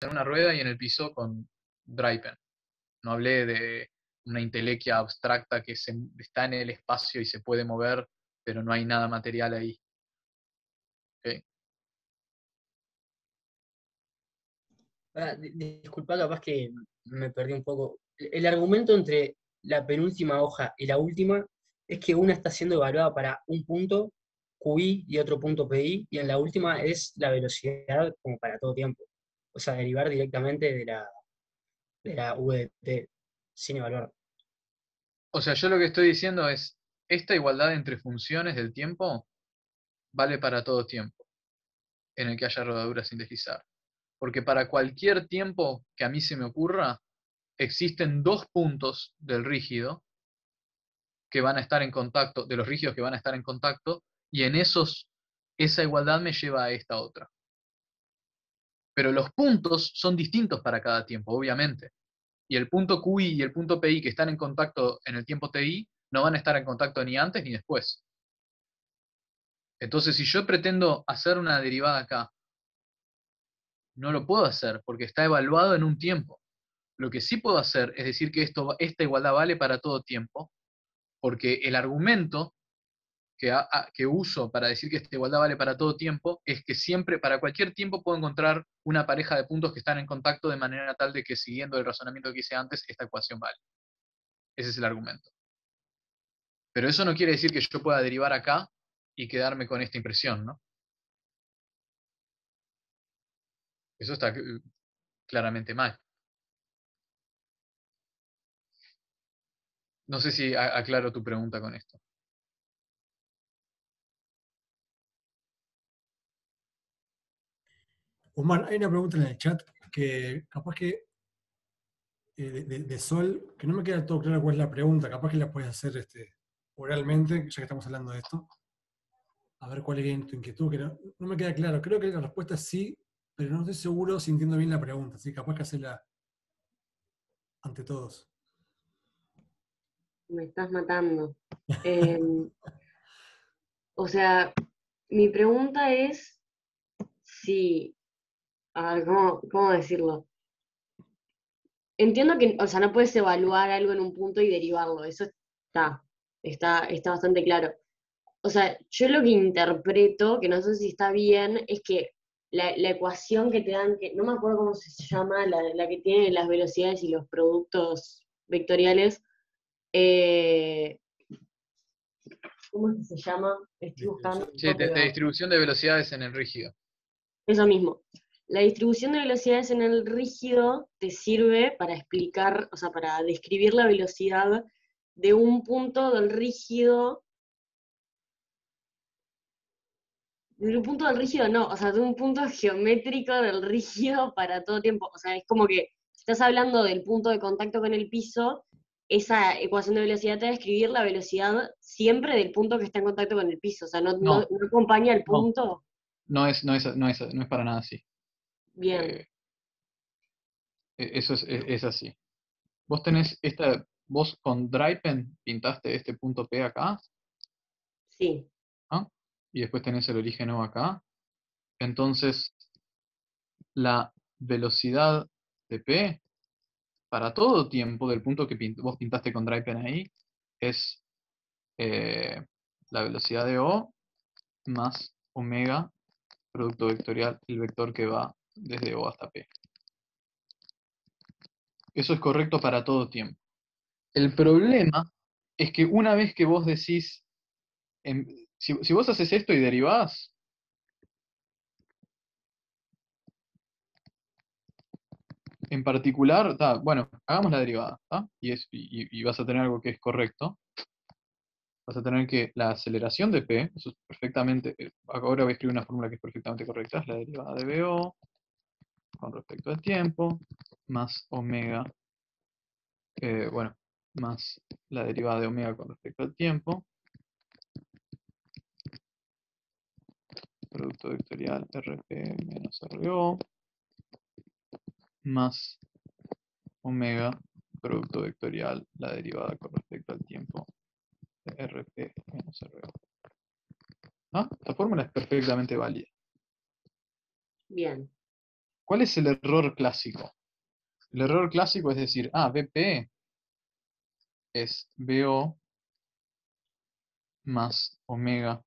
en una rueda y en el piso con Drypen. No hablé de una intelequia abstracta que está en el espacio y se puede mover, pero no hay nada material ahí. ¿Ok? Disculpa, capaz que me perdí un poco. El argumento entre la penúltima hoja y la última es que una está siendo evaluada para un punto QI y otro punto PI, y en la última es la velocidad como para todo tiempo. O sea, derivar directamente de la VDT sin evaluar. O sea, yo lo que estoy diciendo es, esta igualdad entre funciones del tiempo vale para todo tiempo en el que haya rodadura sin deslizar. Porque para cualquier tiempo que a mí se me ocurra, existen dos puntos del rígido que van a estar en contacto, de los rígidos que van a estar en contacto, y en esa igualdad me lleva a esta otra. Pero los puntos son distintos para cada tiempo, obviamente. Y el punto QI y el punto PI que están en contacto en el tiempo TI no van a estar en contacto ni antes ni después. Entonces, si yo pretendo hacer una derivada acá, no lo puedo hacer porque está evaluado en un tiempo. Lo que sí puedo hacer es decir que esta igualdad vale para todo tiempo, porque el argumento que uso para decir que esta igualdad vale para todo tiempo es que siempre, para cualquier tiempo, puedo encontrar una pareja de puntos que están en contacto de manera tal de que, siguiendo el razonamiento que hice antes, esta ecuación vale. Ese es el argumento. Pero eso no quiere decir que yo pueda derivar acá y quedarme con esta impresión, ¿no? Eso está claramente mal. No sé si aclaro tu pregunta con esto. Omar, hay una pregunta en el chat que capaz que de Sol, que no me queda todo claro cuál es la pregunta, capaz que la puedes hacer oralmente, ya que estamos hablando de esto. A ver cuál es tu inquietud, que no me queda claro. Creo que la respuesta es sí, pero no estoy seguro si entiendo bien la pregunta, así que capaz que hacerla ante todos. Me estás matando. Eh, o sea, mi pregunta es si, a ver, ¿cómo decirlo? Entiendo que, o sea, no puedes evaluar algo en un punto y derivarlo, eso está bastante claro. O sea, yo lo que interpreto, que no sé si está bien, es que la ecuación que te dan, que no me acuerdo cómo se llama, la que tiene las velocidades y los productos vectoriales, eh, ¿cómo es que se llama? Estoy buscando, Sí, de pero distribución de velocidades en el rígido. eso mismo. La distribución de velocidades en el rígido te sirve para explicar, o sea, para describir la velocidad de un punto del rígido, de un punto del rígido no, o sea, de un punto geométrico del rígido para todo tiempo. O sea, es como que si estás hablando del punto de contacto con el piso, esa ecuación de velocidad te va a describir la velocidad siempre del punto que está en contacto con el piso. O sea, No, no acompaña el no, punto. no es para nada así. Bien, Eh, Eso es así. Vos con Drypen pintaste este punto P acá, sí. ¿ah? Y después tenés el origen O acá. Entonces, la velocidad de P para todo tiempo del punto que vos pintaste con Drypen ahí es eh, la velocidad de O más omega producto vectorial, el vector que va desde O hasta P. Eso es correcto para todo tiempo. El problema es que una vez que vos decís, si vos haces esto y derivás, en particular, bueno, hagamos la derivada, ¿tá? Y vas a tener algo que es correcto. Vas a tener que la aceleración de P, eso es perfectamente, ahora voy a escribir una fórmula que es perfectamente correcta, es la derivada de BO con respecto al tiempo, más omega, bueno, más la derivada de omega con respecto al tiempo, producto vectorial RP menos RO, más omega, producto vectorial, la derivada con respecto al tiempo de RP menos RO. ¿Ah? Esta fórmula es perfectamente válida. Bien. ¿Cuál es el error clásico? El error clásico es decir, BP es BO más omega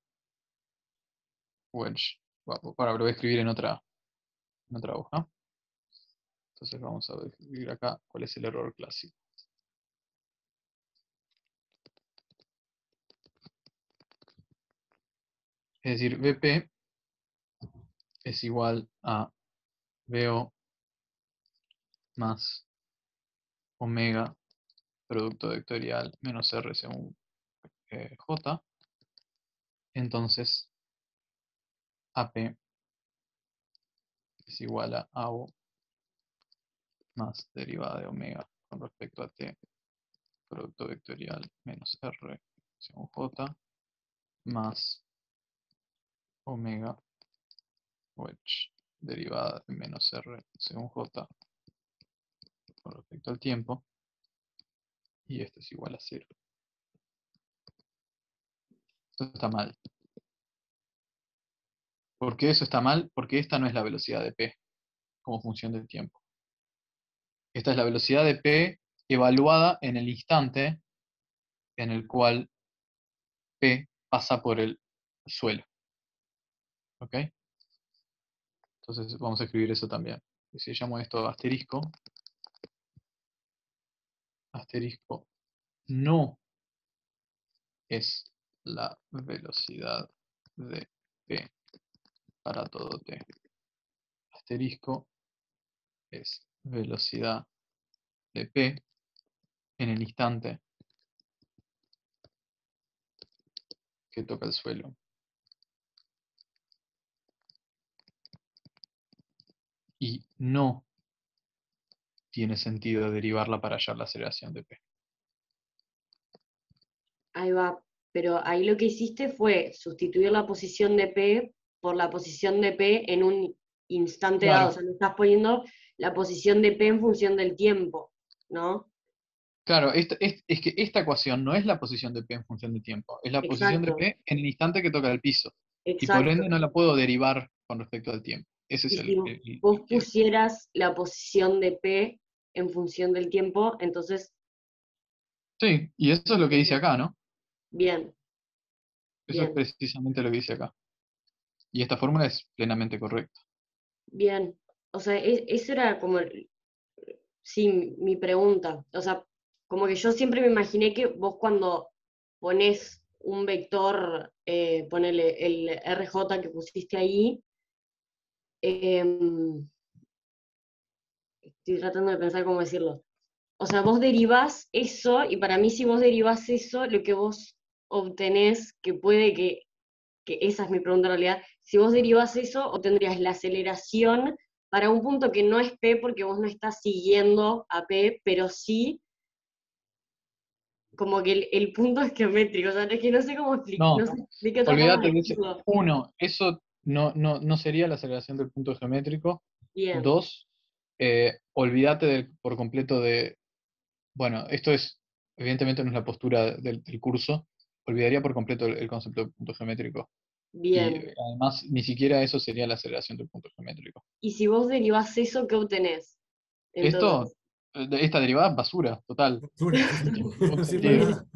wedge. Ahora lo voy a escribir en otra hoja. Entonces vamos a escribir acá cuál es el error clásico. Es decir, BP es igual a BO más omega producto vectorial menos R según J. Entonces, AP es igual a AO más derivada de omega con respecto a T producto vectorial menos R según J más omega wedge derivada de menos R según J con respecto al tiempo, y esto es igual a 0. Esto está mal. ¿Por qué eso está mal? Porque esta no es la velocidad de P como función del tiempo. Esta es la velocidad de P evaluada en el instante en el cual P pasa por el suelo. ¿Ok? Entonces vamos a escribir eso también. Y si llamo esto asterisco, asterisco no es la velocidad de P para todo T. Asterisco es velocidad de P en el instante que toca el suelo. Y no tiene sentido derivarla para hallar la aceleración de P. Ahí va. Pero ahí lo que hiciste fue sustituir la posición de P por la posición de P en un instante Claro. dado. O sea, no estás poniendo la posición de P en función del tiempo, ¿no? Claro, es que esta ecuación no es la posición de P en función de tiempo, es la posición de Exacto, P en el instante que toca el piso. Y por exacto. ende no la puedo derivar con respecto al tiempo. Ese es Y el si vos quiebro. pusieras la posición de P en función del tiempo, entonces, Sí, y eso es lo que dice acá, ¿no? bien, Eso es bien, precisamente lo que dice acá. Y esta fórmula es plenamente correcta. bien. O sea, eso era como, sí, mi pregunta. O sea, como que yo siempre me imaginé que vos cuando ponés un vector, ponele el RJ que pusiste ahí, em, estoy tratando de pensar cómo decirlo. O sea, vos derivás eso, y para mí si vos derivás eso, lo que vos obtenés, que puede que esa es mi pregunta en realidad, si vos derivás eso, obtendrías la aceleración para un punto que no es P porque vos no estás siguiendo a P, pero sí como que el punto es geométrico, o sea, es que no sé cómo explicar, No, no sé de qué otra forma olvídate de eso. decirlo. Uno, eso no sería la aceleración del punto geométrico. Bien, Dos, olvídate por completo de. Bueno, esto es, evidentemente no es la postura del curso. Olvidaría por completo el concepto de punto geométrico. Y bien. además, ni siquiera eso sería la aceleración del punto geométrico. Y si vos derivás eso, ¿qué obtenés? Esto, Entonces, esta derivada, basura, total. Basura, sí, No sí. tiene ningún No sirve para sentido. nada.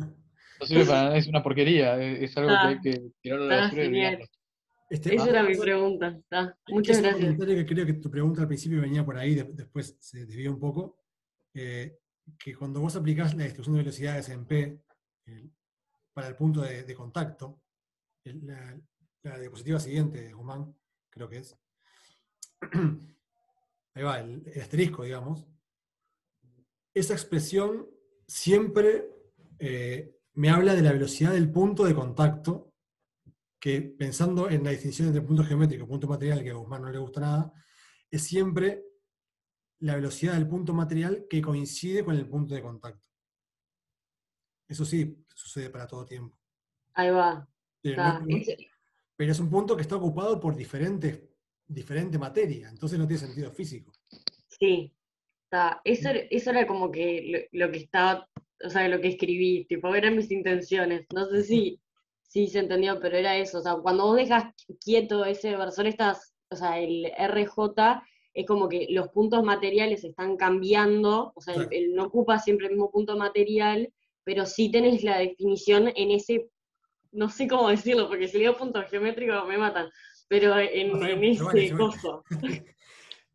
No sirve para nada, es una porquería. Es algo que hay está, que tirarlo a la está basura y genial. olvidarlo. Esa ¿Va? era mi pregunta, está. Hay que Muchas hacer un gracias. comentario que creo que tu pregunta al principio venía por ahí, después se desvió un poco. Que cuando vos aplicás la distribución de velocidades en P para el punto de contacto, la diapositiva siguiente, Guzmán, creo que es, ahí va, el asterisco, digamos, esa expresión siempre me habla de la velocidad del punto de contacto, que pensando en la distinción entre punto geométrico y punto material, que a Guzmán no le gusta nada, es siempre la velocidad del punto material que coincide con el punto de contacto. Eso sí, sucede para todo tiempo. Ahí va. Pero, Está. pero es un punto que está ocupado por diferente materia, entonces no tiene sentido físico. Sí, está. Eso era como que lo que estaba, o sea, lo que escribí, tipo, eran mis intenciones. No sé si se entendió, pero era eso. O sea, cuando vos dejas quieto ese versor, estás, o sea, el RJ es como que los puntos materiales están cambiando, o sea, Claro. no ocupa siempre el mismo punto material, pero sí tenés la definición en ese, no sé cómo decirlo, porque si le digo punto geométrico me matan, pero No, en pero vale, ese se vale. coso.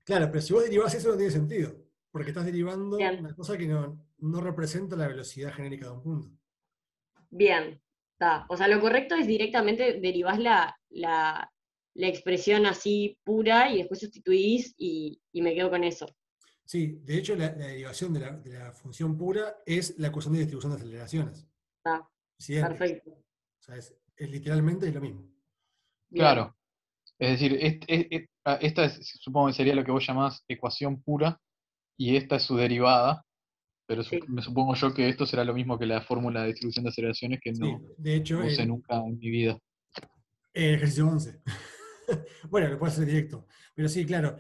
Claro, pero si vos derivás eso no tiene sentido, porque estás derivando Bien, una cosa que no representa la velocidad genérica de un punto. bien, está. O sea, lo correcto es directamente derivás la expresión así pura y después sustituís y me quedo con eso. Sí, de hecho la derivación de la función pura es la ecuación de distribución de aceleraciones. Está, Es idéntica. perfecto. O sea, es literalmente es lo mismo. Bien, Claro. Es decir, esta supongo que sería lo que vos llamás ecuación pura, y esta es su derivada, pero sí. me supongo yo que esto será lo mismo que la fórmula de distribución de aceleraciones que Sí, no de hecho, usé nunca en mi vida. el ejercicio 11. Bueno, lo puedes hacer directo. Pero sí, claro,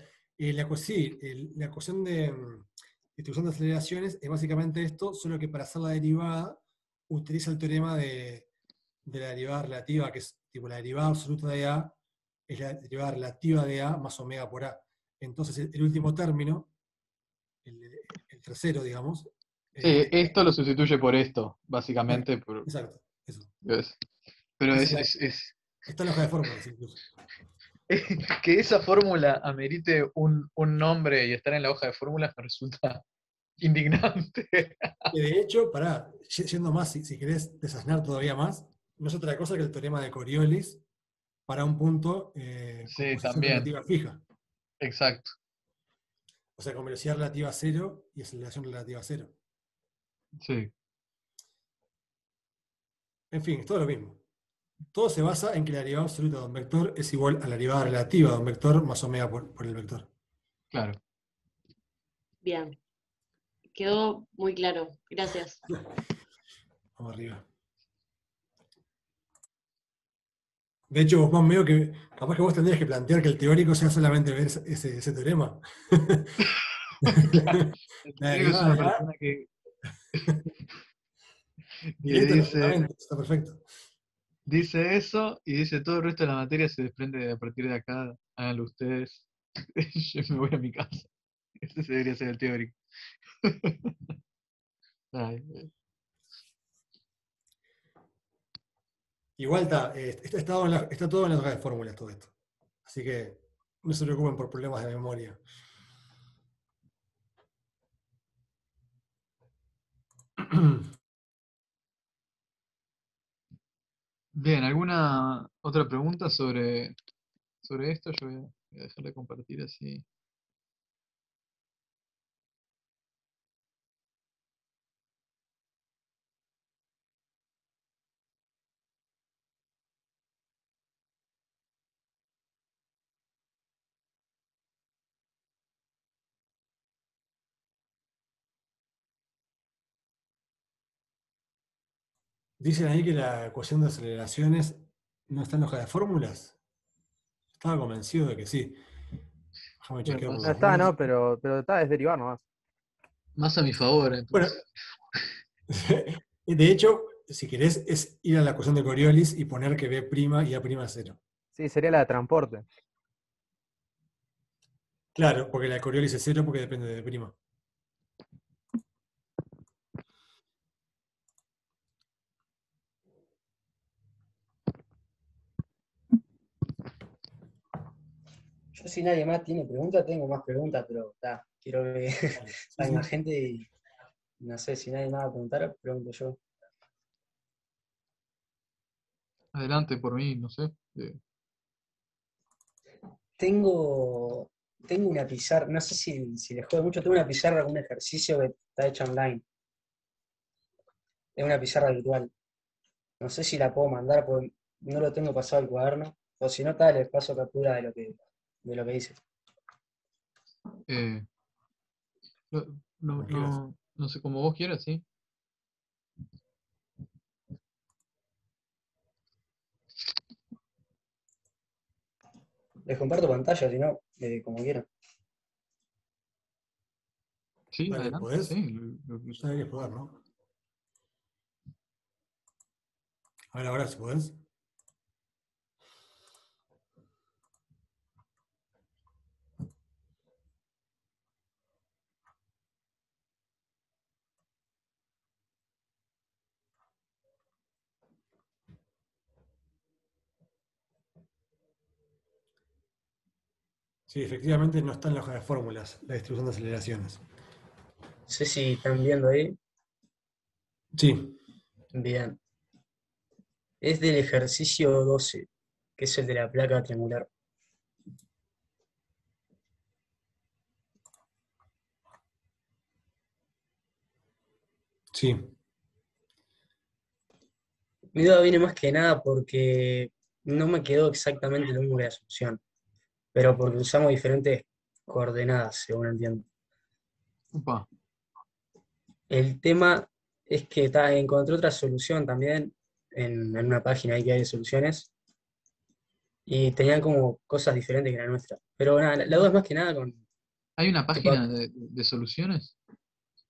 sí, la ecuación de distribución de aceleraciones es básicamente esto, solo que para hacer la derivada utiliza el teorema de la derivada relativa, que es tipo la derivada absoluta de A es la derivada relativa de A más omega por A. Entonces, el último término, el, el tercero, digamos, Sí, eh, esto lo sustituye por esto, bueno, básicamente. exacto, eso. Pero Esa está en la hoja de fórmulas incluso. que esa fórmula amerite un nombre y estar en la hoja de fórmulas me resulta indignante. Que de hecho, yendo más, si querés desasnar todavía más, no es otra cosa que el teorema de Coriolis para un punto con Sí, posición también, relativa fija. exacto. O sea, con velocidad relativa a cero y aceleración relativa a cero. Sí, En fin, es todo lo mismo. Todo se basa en que la derivada absoluta de un vector es igual a la derivada relativa de un vector más omega por el vector. claro. Bien, quedó muy claro. Gracias. Vamos arriba. De hecho, vos más medio que capaz que vos tendrías que plantear que el teórico sea solamente ver ese teorema. La Creo que es derivada una de A persona que directo en el dice, fundamento, está perfecto. dice eso y dice todo el resto de la materia se desprende a partir de acá, háganlo ustedes. Yo me voy a mi casa. Ese debería ser el teórico. Ay, Igual está todo en las hojas de fórmulas todo esto. Así que no se preocupen por problemas de memoria. bien, ¿alguna otra pregunta sobre esto? Yo voy a dejar de compartir así. Dicen ahí que la ecuación de aceleraciones no está en la hoja de fórmulas. Estaba convencido de que sí. Déjame Bueno, chequear por No las está, dudas. no, pero está, es derivar nomás. más a mi favor, Bueno, entonces. de hecho, si querés, es ir a la ecuación de Coriolis y poner que B' y A' es cero. Sí, sería la de transporte. Claro, porque la de Coriolis es cero porque depende de prima. Yo si nadie más tiene preguntas, tengo más preguntas, pero quiero que Vale, sí, hay sí. más gente y no sé si nadie más va a preguntar, pregunto yo. Adelante por mí, no sé. Tengo, tengo una pizarra, no sé si les jode mucho, tengo una pizarra con un ejercicio que está hecha online. Es una pizarra virtual. No sé si la puedo mandar porque no lo tengo pasado al cuaderno. O si no, les paso captura de lo que hice. Eh, no, Como quieras. no sé, como vos quieras, sí. Les comparto pantalla, si no, como quieran. Sí, Dale, adelante, ¿podés? sí. Ya deberías poder, ¿no? Ahora, si podés. Sí, efectivamente no está en la hoja de fórmulas la distribución de aceleraciones. No sé si están viendo ahí. Sí, Bien. Es del ejercicio 12, que es el de la placa triangular. sí. Mi duda viene más que nada porque no me quedó exactamente el número de la solución, pero porque usamos diferentes coordenadas, según entiendo. Upa. El tema es que encontré otra solución también en una página ahí que hay de soluciones y tenían como cosas diferentes que la nuestra. Pero nada, la duda es más que nada con, ¿Hay una tipo, página de soluciones?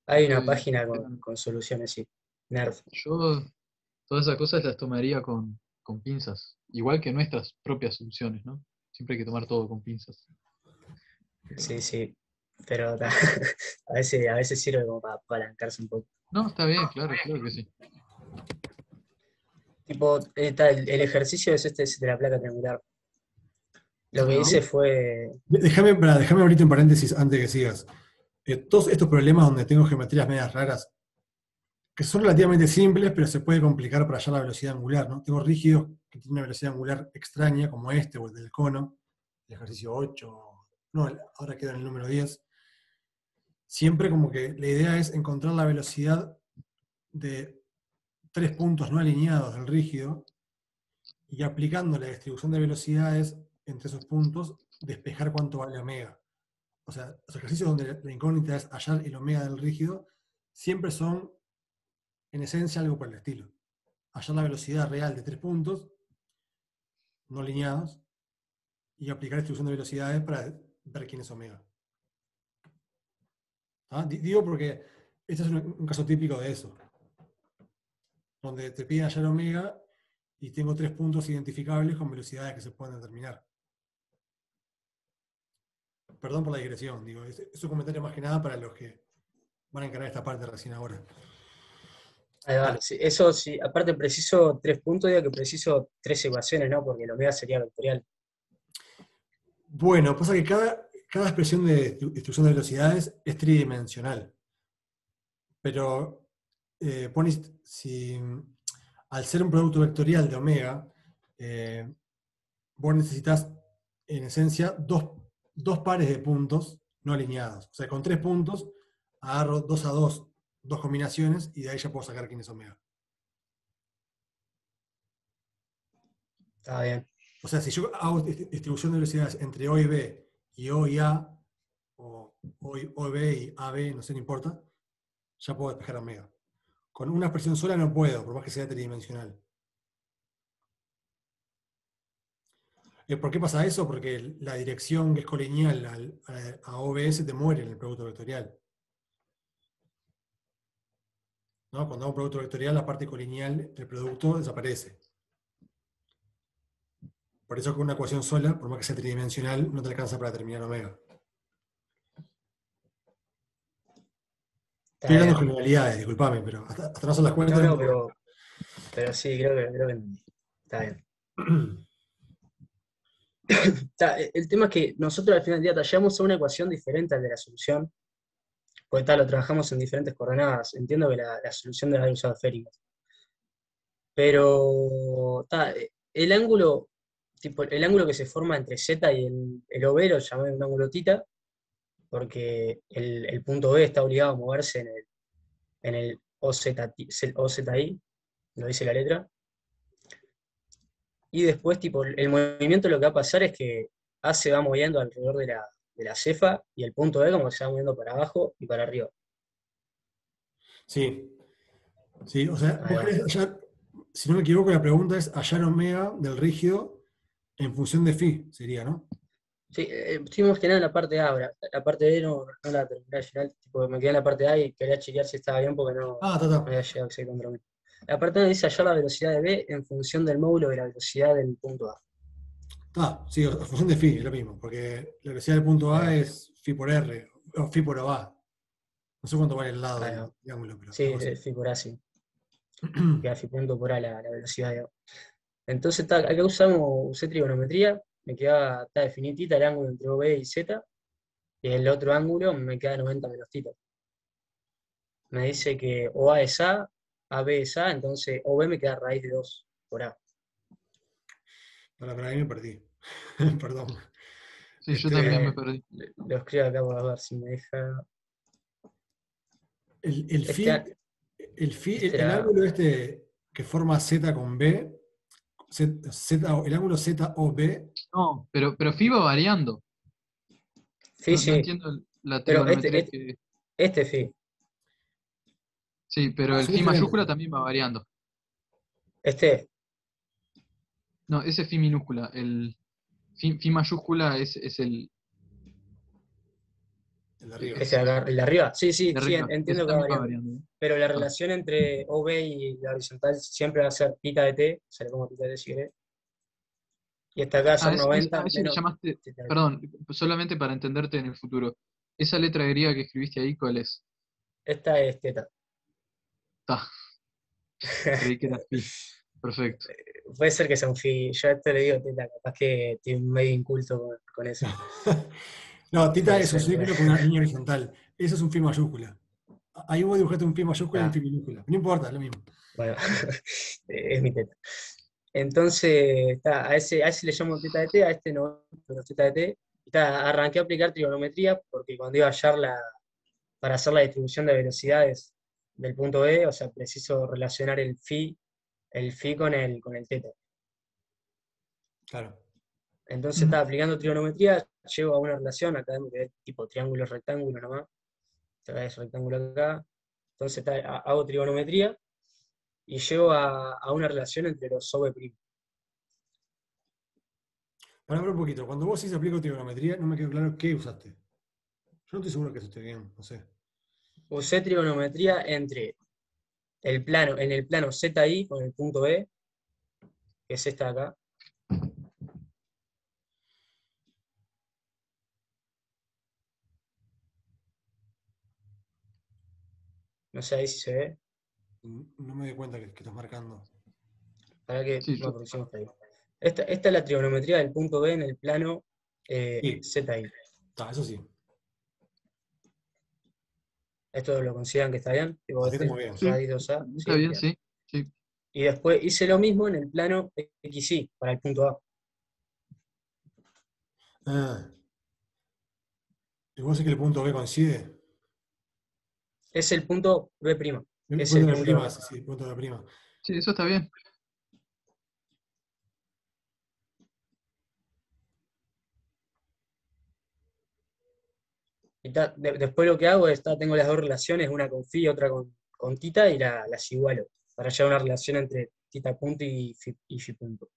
hay una Estoy página esperando. con soluciones, sí. Nerd. Yo todas esas cosas las tomaría con pinzas. Igual que nuestras propias soluciones, ¿no? Siempre hay que tomar todo con pinzas. Pero, Sí, sí. Pero a veces sirve como para apalancarse un poco. no, está bien, claro, claro que sí. Tipo, el ejercicio es este es de la placa triangular. Lo que Ajá. hice fue. Déjame abrirte un paréntesis antes que sigas. Todos estos problemas donde tengo geometrías medias raras, que son relativamente simples, pero se puede complicar para hallar la velocidad angular, ¿no? Tengo rígidos que tienen una velocidad angular extraña, como este o el del cono, el ejercicio 8, no, ahora queda en el número 10. Siempre como que la idea es encontrar la velocidad de 3 puntos no alineados del rígido y aplicando la distribución de velocidades entre esos puntos, despejar cuánto vale omega. O sea, los ejercicios donde la incógnita es hallar el omega del rígido, siempre son, en esencia, algo por el estilo. Hallar la velocidad real de 3 puntos, no alineados, y aplicar distribución de velocidades para ver quién es omega. ¿Ah? Digo porque este es un caso típico de eso, donde te piden hallar omega y tengo 3 puntos identificables con velocidades que se pueden determinar. Perdón por la digresión, digo, es un comentario más que nada para los que van a encarar esta parte recién ahora. Ahí va, sí, eso sí, aparte preciso 3 puntos, digo que preciso 3 ecuaciones, ¿no? Porque el omega sería vectorial. Bueno, pasa que cada expresión de distribución de velocidades es tridimensional. Pero si al ser un producto vectorial de omega, vos necesitas en esencia dos pares de puntos no alineados. O sea, con 3 puntos agarro 2 a 2, dos combinaciones y de ahí ya puedo sacar quién es omega. Está bien. O sea, si yo hago distribución de velocidades entre O y B y O y A, o y B y AB, no sé, no importa, ya puedo despejar omega. Con una expresión sola no puedo, por más que sea tridimensional. ¿Por qué pasa eso? Porque la dirección que es colineal a OBS te muere en el producto vectorial. ¿No? Cuando hago un producto vectorial, la parte colineal del producto desaparece. Por eso con una ecuación sola, por más que sea tridimensional, no te alcanza para determinar omega. Está Estoy hablando de bien. generalidades, disculpame, pero hasta no hacer las cuentas. No, pero sí, creo que está bien. El tema es que nosotros al final del día tallamos a una ecuación diferente al de la solución, porque lo trabajamos en diferentes coordenadas. Entiendo que la solución debe haber usado esféricas. Pero el ángulo, tipo, el ángulo que se forma entre Z y el OB lo llamé un ángulo tita, porque el punto B está obligado a moverse en el OZI, lo dice la letra. Y después, tipo, el movimiento lo que va a pasar es que A se va moviendo alrededor de la cefa y el punto B como que se va moviendo para abajo y para arriba. Sí, sí, o sea, Ahí vos va. querés hallar, si no me equivoco, la pregunta es hallar omega del rígido en función de phi, sería, ¿no? Sí, estoy más que nada en la parte A ahora. La parte B no la terminé al final, tipo, me quedé en la parte A y quería chequear si estaba bien porque no Ah, está. había llegado exactamente a lo mismo. La parte A dice hallar la velocidad de B en función del módulo de la velocidad del punto A. Sí, en función de phi, es lo mismo, porque la velocidad del punto Ahí A va, es phi por R, o phi por A. No sé cuánto vale el lado ahí del va. triángulo, pero Sí, algo así. phi por A, sí. Queda phi punto por A la velocidad de A. Entonces, acá usé trigonometría me queda, está definitita el ángulo entre OB y Z, y el otro ángulo me queda 90 menos tita. Me dice que OA es A, AB es A, entonces OB me queda raíz de 2 por A. Para ahí me perdí. Perdón. Sí, yo también me Eh, perdí. Lo escribo acá para ver si me deja. El Este, phi, este el era. ángulo este que forma Z con B, el ángulo ZOB, No, pero phi va variando. Sí, No sí, entiendo la pero trigonometría que. este phi. Sí, pero el phi subiste lento. mayúscula también va variando. Este, No, ese es phi minúscula. El phi mayúscula es El de arriba. este de acá, el de arriba. Sí, sí, de sí, arriba. Ese entiendo que va también va variando. variando. Pero la Ah. relación entre OB y la horizontal siempre va a ser tita de t, se le pongo tita de t si querés. Y hasta acá va a ser 90 A eso le menos llamaste. tita de t. Perdón, solamente para entenderte en el futuro. Esa letra griega que escribiste ahí, ¿cuál es? Esta es teta. Ta, creí que era phi. Perfecto. Puede ser que sea un phi, yo a esto le digo teta, capaz que estoy medio inculto con eso. No, tita Puede es un ser, círculo con una línea horizontal. Eso es un phi mayúscula. Ahí vos dibujaste un phi mayúscula y un Ah, phi minúscula. No importa, es lo mismo. bueno, es mi teta. Entonces, a ese le llamo teta de t, a este no, pero teta de t. Arranqué a aplicar trigonometría porque cuando iba a hallar para hacer la distribución de velocidades del punto E, o sea, preciso relacionar el phi con el teta. Claro. Entonces estaba aplicando trigonometría, llego a una relación, acá me quedé tipo triángulo, rectángulo nomás, esta vez rectángulo acá. Entonces hago trigonometría y llego a una relación entre los OB'. Para ver un poquito, cuando vos hiciste aplico trigonometría, no me quedó claro qué usaste. Yo no estoy seguro que eso esté bien, no sé. Usé trigonometría entre en el plano ZI con el punto E, que es esta de acá. No sé ahí si se ve. No me di cuenta que estás marcando. Para que Sí, no, porque si no está ahí. Esta es la trigonometría del punto B en el plano Sí, ZI. eso sí. ¿Esto lo consideran que está bien? Tipo, Así está muy bien. sí, radio A, está ¿sí? bien, Bien. sí. Sí. Y después hice lo mismo en el plano XY, para el punto A. Ah, ¿y vos decís que el punto B coincide? Es el punto B'. El Es punto el de la punto prima, B. sí, el punto de la prima. Sí, eso está bien. Y después lo que hago es, tengo las dos relaciones, una con phi y otra con tita, y las igualo, para hallar una relación entre tita punto y phi punto.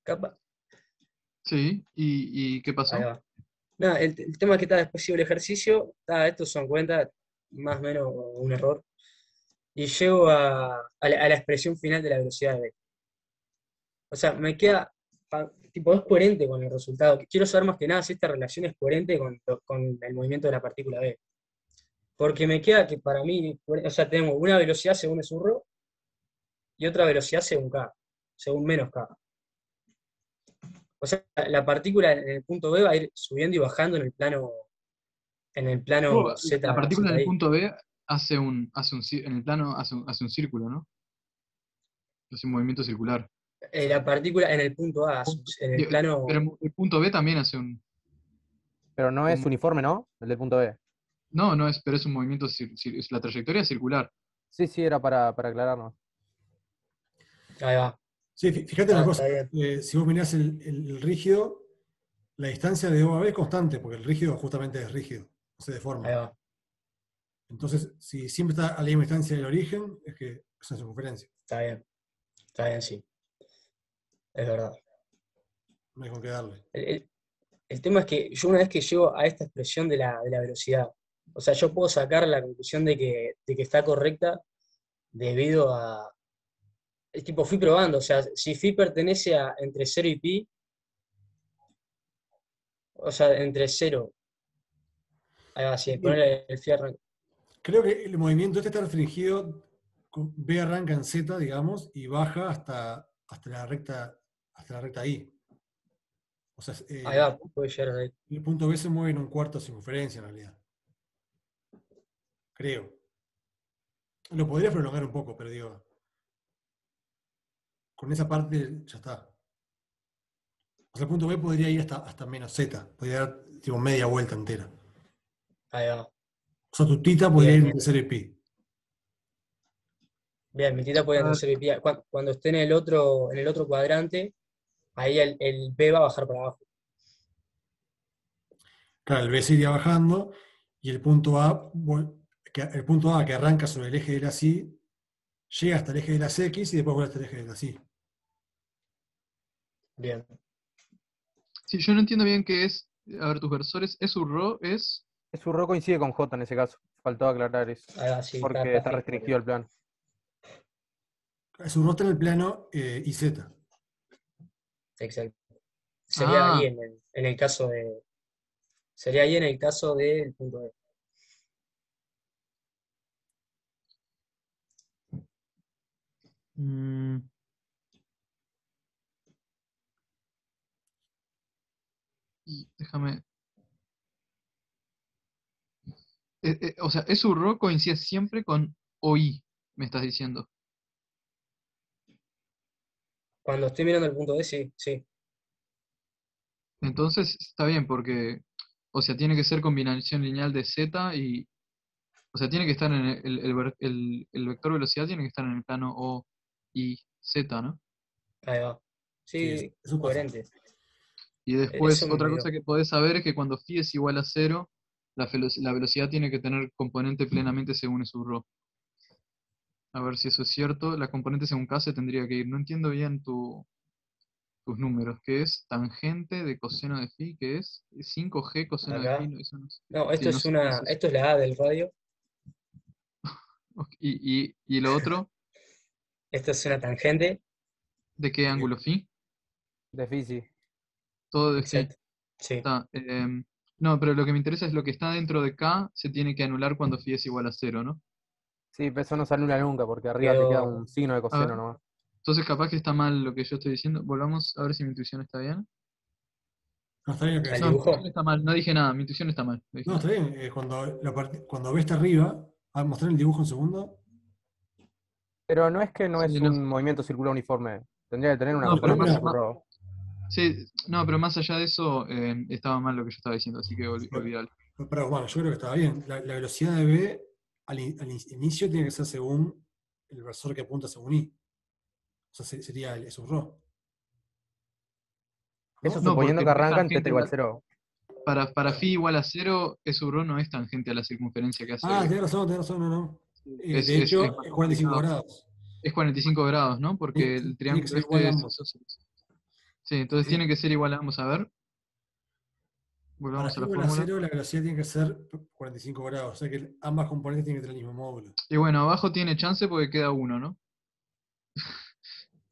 Capa. Sí, ¿y qué Ahí pasó? va. Nada, el tema es que está después sigo el ejercicio, estos son cuentas, más o menos un error, y llego a la expresión final de la velocidad de B. O sea, me queda, tipo, es coherente con el resultado. Quiero saber más que nada si esta relación es coherente con el movimiento de la partícula B. Porque me queda que para mí, o sea, tengo una velocidad según es urro y otra velocidad según K, según menos K. O sea, la partícula en el punto B va a ir subiendo y bajando en el plano La partícula en el ZI. punto B en el plano hace un círculo, ¿no? Hace un movimiento circular. La partícula en el punto A, en el Pero plano. el punto B también hace un. Pero no es como- uniforme, ¿no? El del punto B. no, no es, pero es un movimiento, es la trayectoria circular. Sí, sí, era para aclararnos. Ahí va. Sí, fíjate una cosa. Está bien. Si vos mirás el rígido, la distancia de O a B es constante, porque el rígido justamente es rígido, no se Ahí deforma. va. Entonces, si siempre está a la misma distancia del origen, es que es una circunferencia. Está bien. Está bien, sí. Es verdad. No hay con qué darle. El tema es que yo una vez que llego a esta expresión de la velocidad, o sea, yo puedo sacar la conclusión de que está correcta debido a. Es tipo, fui probando, o sea, si phi pertenece a entre 0 y pi, o sea, entre 0, ahí va, sí, Sí, ponerle el phi arranca. creo que el movimiento este está restringido, B arranca en Z, digamos, y baja hasta hasta la recta I. O sea, Ahí va, puede llegar ahí. el punto B se mueve en un cuarto de circunferencia en realidad. Creo. Lo podría prolongar un poco, pero digo, con esa parte ya está. O sea, el punto B podría ir hasta menos Z, podría dar tipo, media vuelta entera. Ahí va. O sea, tu tita podría ir Bien. entre 0 y pi. Bien, mi tita puede A ver, entonces cuando esté en el otro cuadrante, ahí el B va a bajar para abajo. Claro, el B se iría bajando y el punto A, que arranca sobre el eje de las Y, llega hasta el eje de las X y después vuelve hasta el eje de las Y. Bien. sí, yo no entiendo bien qué es. A ver, tus versores, ¿es un ro? ¿Es? Su rho coincide con J en ese caso. Faltó aclarar eso. Ahí va, sí, Porque está restringido el plano. Es un rostro en el plano IZ. Exacto. Sería Ah, ahí en el caso de. Sería ahí en el caso del punto B. mm, y déjame. O sea, es un ro coincide siempre con OI, me estás diciendo. Cuando estoy mirando el punto B, sí, sí. Entonces está bien, porque, o sea, tiene que ser combinación lineal de Z y, o sea, tiene que estar en el vector velocidad tiene que estar en el plano O y Z, ¿no? Ahí va. Sí, Sí, eso pasa. coherente. Y Eso después, me otra olvidó. cosa que podés saber es que cuando phi es igual a cero, la velocidad tiene que tener componente plenamente según su rho. A ver si eso es cierto. La componente según K se tendría que ir. No entiendo bien tus números. ¿Qué es? Tangente de coseno de phi, ¿qué es? 5G coseno de phi, Acá. no, eso no sé. No, Sí, no sé qué es eso. esto es la A del radio. Ok, ¿y lo otro? Esto es una tangente. ¿De qué ángulo phi? De Fisi. Todo de phi. Exacto. Sí. Está, no, pero lo que me interesa es lo que está dentro de K se tiene que anular cuando phi es igual a cero, ¿no? Sí, pero eso no se anula nunca, porque arriba te queda Quedó. un signo de A ver, coseno nomás. entonces capaz que está mal lo que yo estoy diciendo. Volvamos a ver si mi intuición está bien. No, está bien lo que ¿Al No, mi decís. intuición dibujo? está mal. No dije nada, mi intuición está mal. No dije No, nada. está bien. Cuando B está arriba, a mostrar el dibujo un segundo. Pero no es que no Sí, es no, un movimiento circular uniforme. Tendría que tener una no, La pero componente columna, su rho. sí, no, pero más allá de eso, estaba mal lo que yo estaba diciendo, así que olvídalo. bueno, yo creo que estaba bien. La velocidad de B al inicio tiene que ser según el versor que apunta según I. O sea, sería el subró, Eso ¿no? No, suponiendo porque que no es arranca en teta tangente a igual la, 0. para phi igual a cero, su rho no es tangente a la circunferencia que hace el Ah, vector. tenés razón, no, no. De Es hecho, más es 45 complicado. grados. Es 45 grados, ¿no? Porque el Tiene que triángulo ser igual este a es ambos. isósceles. Sí, entonces tiene que ser igual a, vamos a ver, Para volvamos a phi la igual a fórmula. 0, la velocidad tiene que ser 45 grados. O sea que ambas componentes tienen que tener el mismo módulo. Y bueno, abajo tiene chance porque queda uno, ¿no?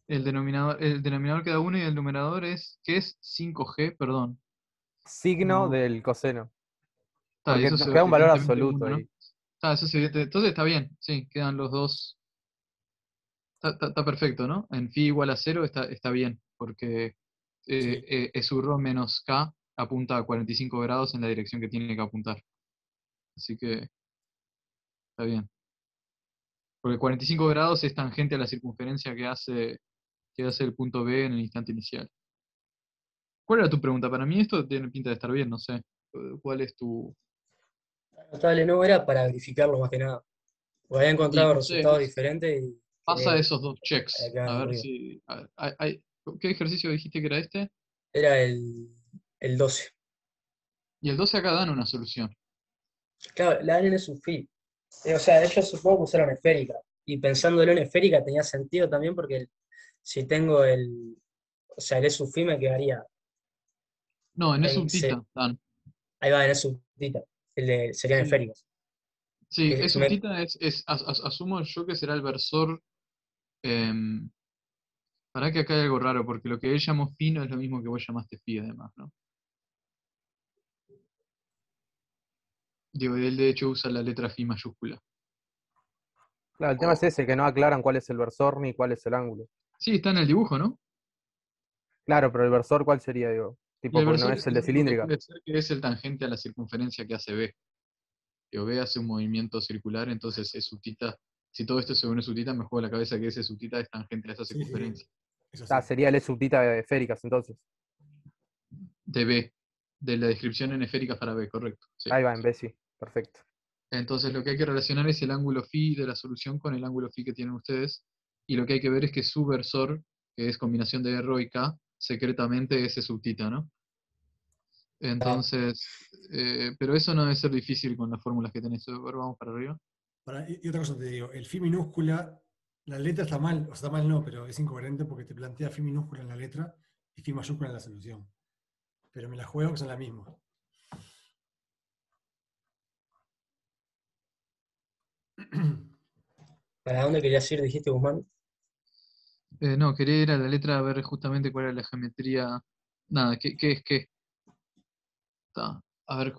El denominador queda uno y el numerador es, ¿qué es? 5G, perdón. Signo No, del coseno. está, Porque eso nos es queda un valor evidentemente absoluto uno, ¿no? ahí. Está, eso es evidente. Entonces está bien, sí, quedan los dos. Está perfecto, ¿no? En phi igual a cero está bien, porque Sí. su rho menos k apunta a 45 grados en la dirección que tiene que apuntar. Así que está bien. Porque 45 grados es tangente a la circunferencia que hace el punto B en el instante inicial. ¿Cuál era tu pregunta? Para mí esto tiene pinta de estar bien, no sé. ¿Cuál es tu...? Notable no era para verificarlo más que nada. Porque había Y encontrado no sé, resultados diferentes y pasa quedé, esos dos había checks. quedado A en el ver ruido. si... ¿qué ejercicio dijiste que era este? Era el 12. Y el 12 acá dan una solución. Claro, la N es un phi. O sea, ellos supongo que usaron esférica. Y pensándolo en esférica tenía sentido también porque si tengo o sea, el E sub phi me quedaría No, en en eso tita dan. ahí va, en E sub tita. Serían Sí, esféricos. sí, Que es me- tita asumo yo que será el versor. Para que acá hay algo raro, porque lo que él llamó phi no es lo mismo que vos llamaste phi, además, ¿no? Digo, él de hecho usa la letra phi mayúscula. Claro, el tema es ese, que no aclaran cuál es el versor ni cuál es el ángulo. Sí, está en el dibujo, ¿no? Claro, pero el versor, ¿cuál sería, digo? Y Tipo, el porque no versor es es el el de único que cilíndrica. puede ser, que es el tangente a la circunferencia que hace B. Que B hace un movimiento circular, entonces es subtita. Si todo esto se une subtita, me juego la cabeza que ese subtita es tangente a esa Sí, sí, circunferencia. eso sí. Ah, sería el subtita esféricas, entonces. De B. De la descripción en esféricas para B, correcto. Sí. Ahí va, en vez sí. Perfecto. Entonces lo que hay que relacionar es el ángulo phi de la solución con el ángulo phi que tienen ustedes. Y lo que hay que ver es que su versor, que es combinación de R y K, secretamente es subtita, ¿no? Claro. Entonces, pero eso no debe ser difícil con las fórmulas que tenés. A ver, vamos para arriba. Y otra cosa te digo, el fi minúscula, la letra está mal, o sea, está mal no, pero es incoherente porque te plantea fi minúscula en la letra y fi mayúscula en la solución. Pero me la juego que son la misma. ¿Para dónde querías ir, dijiste, Guzmán? No, quería ir a la letra a ver justamente cuál era la geometría. Nada, ¿qué es qué? Está. A ver.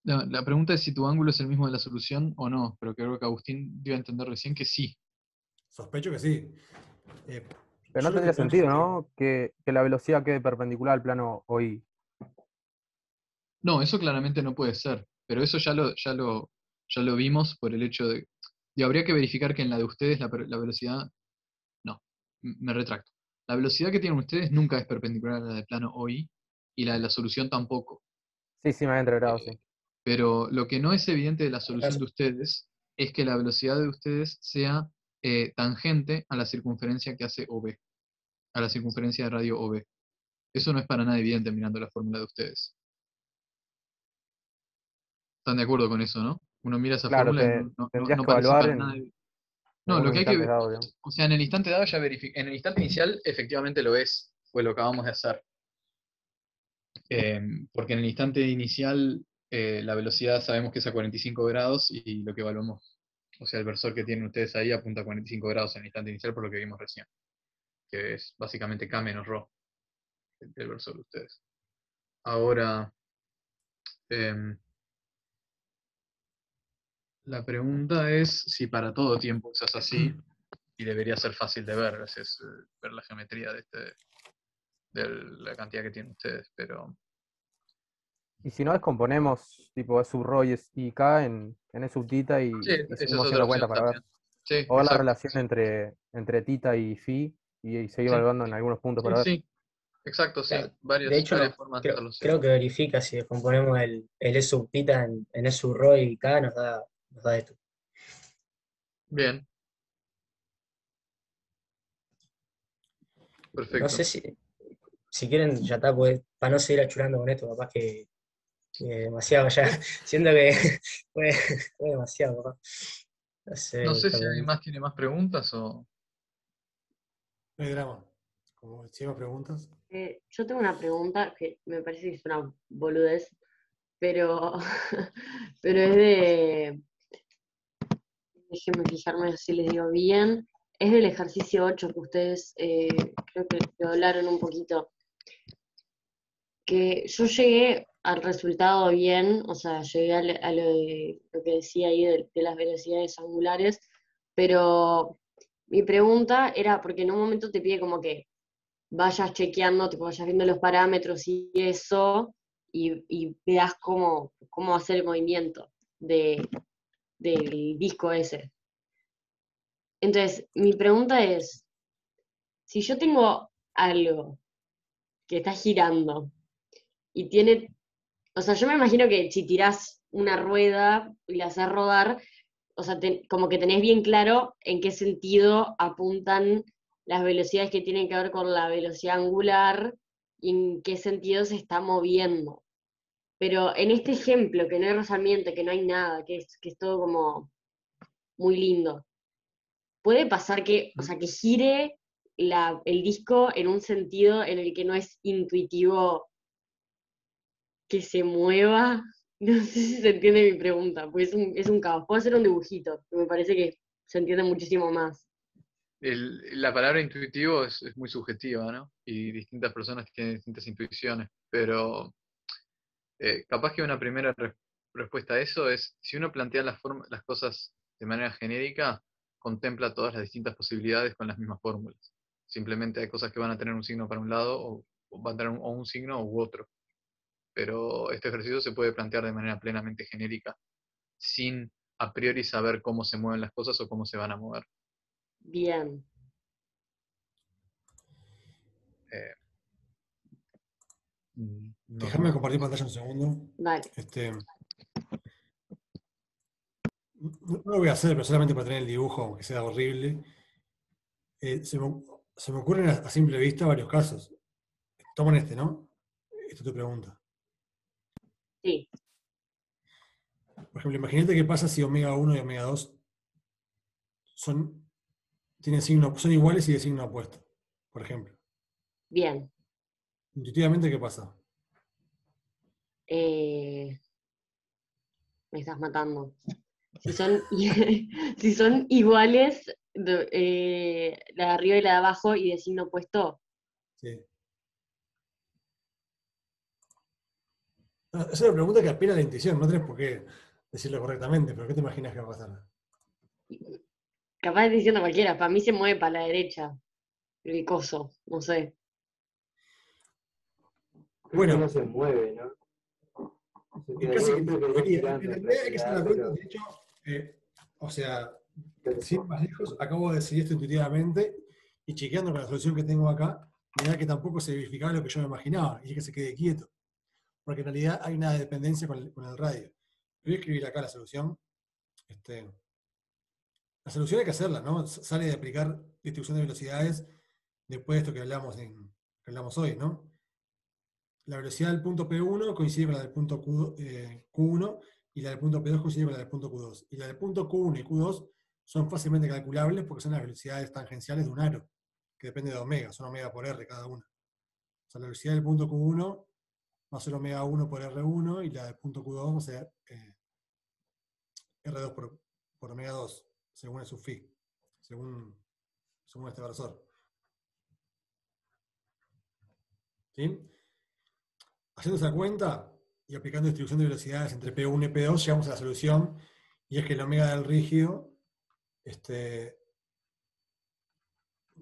No, la pregunta es si tu ángulo es el mismo de la solución o no, pero creo que Agustín dio a entender recién que sí. Sospecho que sí. Eh, Pero yo no lo que tendría planteé sentido, es que, ¿no? Que la velocidad quede perpendicular al plano OI. No, eso claramente no puede ser, pero eso ya lo vimos por el hecho de. Y habría que verificar que en la de ustedes la velocidad. No, me retracto. La velocidad que tienen ustedes nunca es perpendicular a la del plano OI y la de la solución tampoco. Sí, sí, me había entreverado, sí. Eh, pero lo que no es evidente de la solución Caso. de ustedes es que la velocidad de ustedes sea tangente a la circunferencia que hace OB, a la circunferencia de radio OB. Eso no es para nada evidente mirando la fórmula de ustedes. ¿Están de acuerdo con eso, no? Uno mira esa Claro, fórmula y no, no, no, tendrías no que parece evaluar para nada. en No, lo algunos que hay que instantes ver, dados, digamos. o sea, en el instante dado ya en el instante inicial efectivamente lo es, fue lo que acabamos de hacer. Eh, Porque en el instante inicial la velocidad sabemos que es a 45 grados y lo que evaluamos, o sea, el versor que tienen ustedes ahí apunta a 45 grados en el instante inicial por lo que vimos recién, que es básicamente K menos ρ, el versor de ustedes. Ahora, em, la pregunta es si para todo tiempo usas así, y debería ser fácil de ver, ver la geometría de la cantidad que tienen ustedes, pero Y si no, descomponemos tipo E sub ρ y K en E sub tita sí, y esa es seguimos otra haciendo cuenta opción para ver. también. Sí, O ver la exacto. relación entre tita y phi y seguir Sí, evaluando en algunos puntos sí, para ver. sí, exacto, sí. Claro. De Varias hecho, formas de creo, hacerlo, sí. creo que verifica si descomponemos el E sub tita en E sub rho y K nos da esto. Bien, No sé perfecto. si quieren, ya está, pues, para no seguir achurando con esto, capaz que demasiado ya. Siento que fue, fue demasiado, capaz. No No sé, sé esta si alguien pregunta. más tiene más preguntas o. no hay drama. Como si hay más preguntas. Yo tengo una pregunta que me parece que es una boludez, pero, pero es de, déjenme fijarme si les digo bien, es del ejercicio 8 que ustedes creo que lo hablaron un poquito, que yo llegué al resultado bien, o sea, llegué a lo que decía ahí de las velocidades angulares, pero mi pregunta era, porque en un momento te pide como que vayas chequeando, tipo, vayas viendo los parámetros y eso, y veas cómo hacer el movimiento del disco ese. Entonces, mi pregunta es, si yo tengo algo que está girando y tiene, o sea, yo me imagino que si tirás una rueda y la haces rodar, o sea, como que tenés bien claro en qué sentido apuntan las velocidades que tienen que ver con la velocidad angular y en qué sentido se está moviendo. Pero en este ejemplo, que no hay rozamiento, que no hay nada, que es todo como muy lindo, puede pasar que, o sea, que gire el disco en un sentido en el que no es intuitivo que se mueva. No sé si se entiende mi pregunta, pues es un caos. Puedo hacer un dibujito, que me parece que se entiende muchísimo más. La palabra intuitivo es muy subjetiva, ¿no? Y distintas personas tienen distintas intuiciones, pero capaz que una primera respuesta a eso es, si uno plantea las cosas de manera genérica, contempla todas las distintas posibilidades con las mismas fórmulas. Simplemente hay cosas que van a tener un signo para un lado o van a tener un signo u otro. Pero este ejercicio se puede plantear de manera plenamente genérica, sin a priori saber cómo se mueven las cosas o cómo se van a mover. Bien. Eh, no sé. Déjame compartir pantalla un segundo. Dale. No lo voy a hacer, pero solamente para tener el dibujo, aunque sea horrible. Se me ocurren a simple vista varios casos. Toman este, ¿no? Esta es tu pregunta. Sí. Por ejemplo, imagínate qué pasa si omega 1 y omega 2 son iguales y de signo opuesto, por ejemplo. Bien. Intuitivamente, ¿qué pasa? Me estás matando. Si son, si son iguales, la de arriba y la de abajo y de signo opuesto, Sí. Esa es una pregunta que apela a la intuición, no tenés por qué decirlo correctamente, pero ¿qué te imaginas que va a pasar? capaz de diciendo cualquiera, para mí se mueve para la derecha. El coso, no sé. Bueno, no se mueve, ¿no? Se y queda casi que dentro, que debería. girando En en realidad hay que estar realidad, atentos. De hecho, o sea, sin más lejos, acabo de decidir esto intuitivamente y chequeando con la solución que tengo acá, mirá que tampoco se verificaba lo que yo me imaginaba, y es que se quede quieto. Porque en realidad hay una dependencia con el radio. Voy a escribir acá la solución. La solución hay que hacerla, ¿no? Sale de aplicar distribución de velocidades después de esto que hablamos hoy, ¿no? La velocidad del punto P1 coincide con la del punto Q1 y la del punto P2 coincide con la del punto Q2. Y la del punto Q1 y Q2 son fácilmente calculables porque son las velocidades tangenciales de un aro, que depende de omega, son omega por R cada una. O sea, la velocidad del punto Q1 va a ser omega 1 por R1 y la del punto Q2 va a ser R2 por omega 2, según el sufí, según este versor. ¿Sí? Haciendo esa cuenta y aplicando distribución de velocidades entre P1 y P2, llegamos a la solución, y es que el omega del rígido,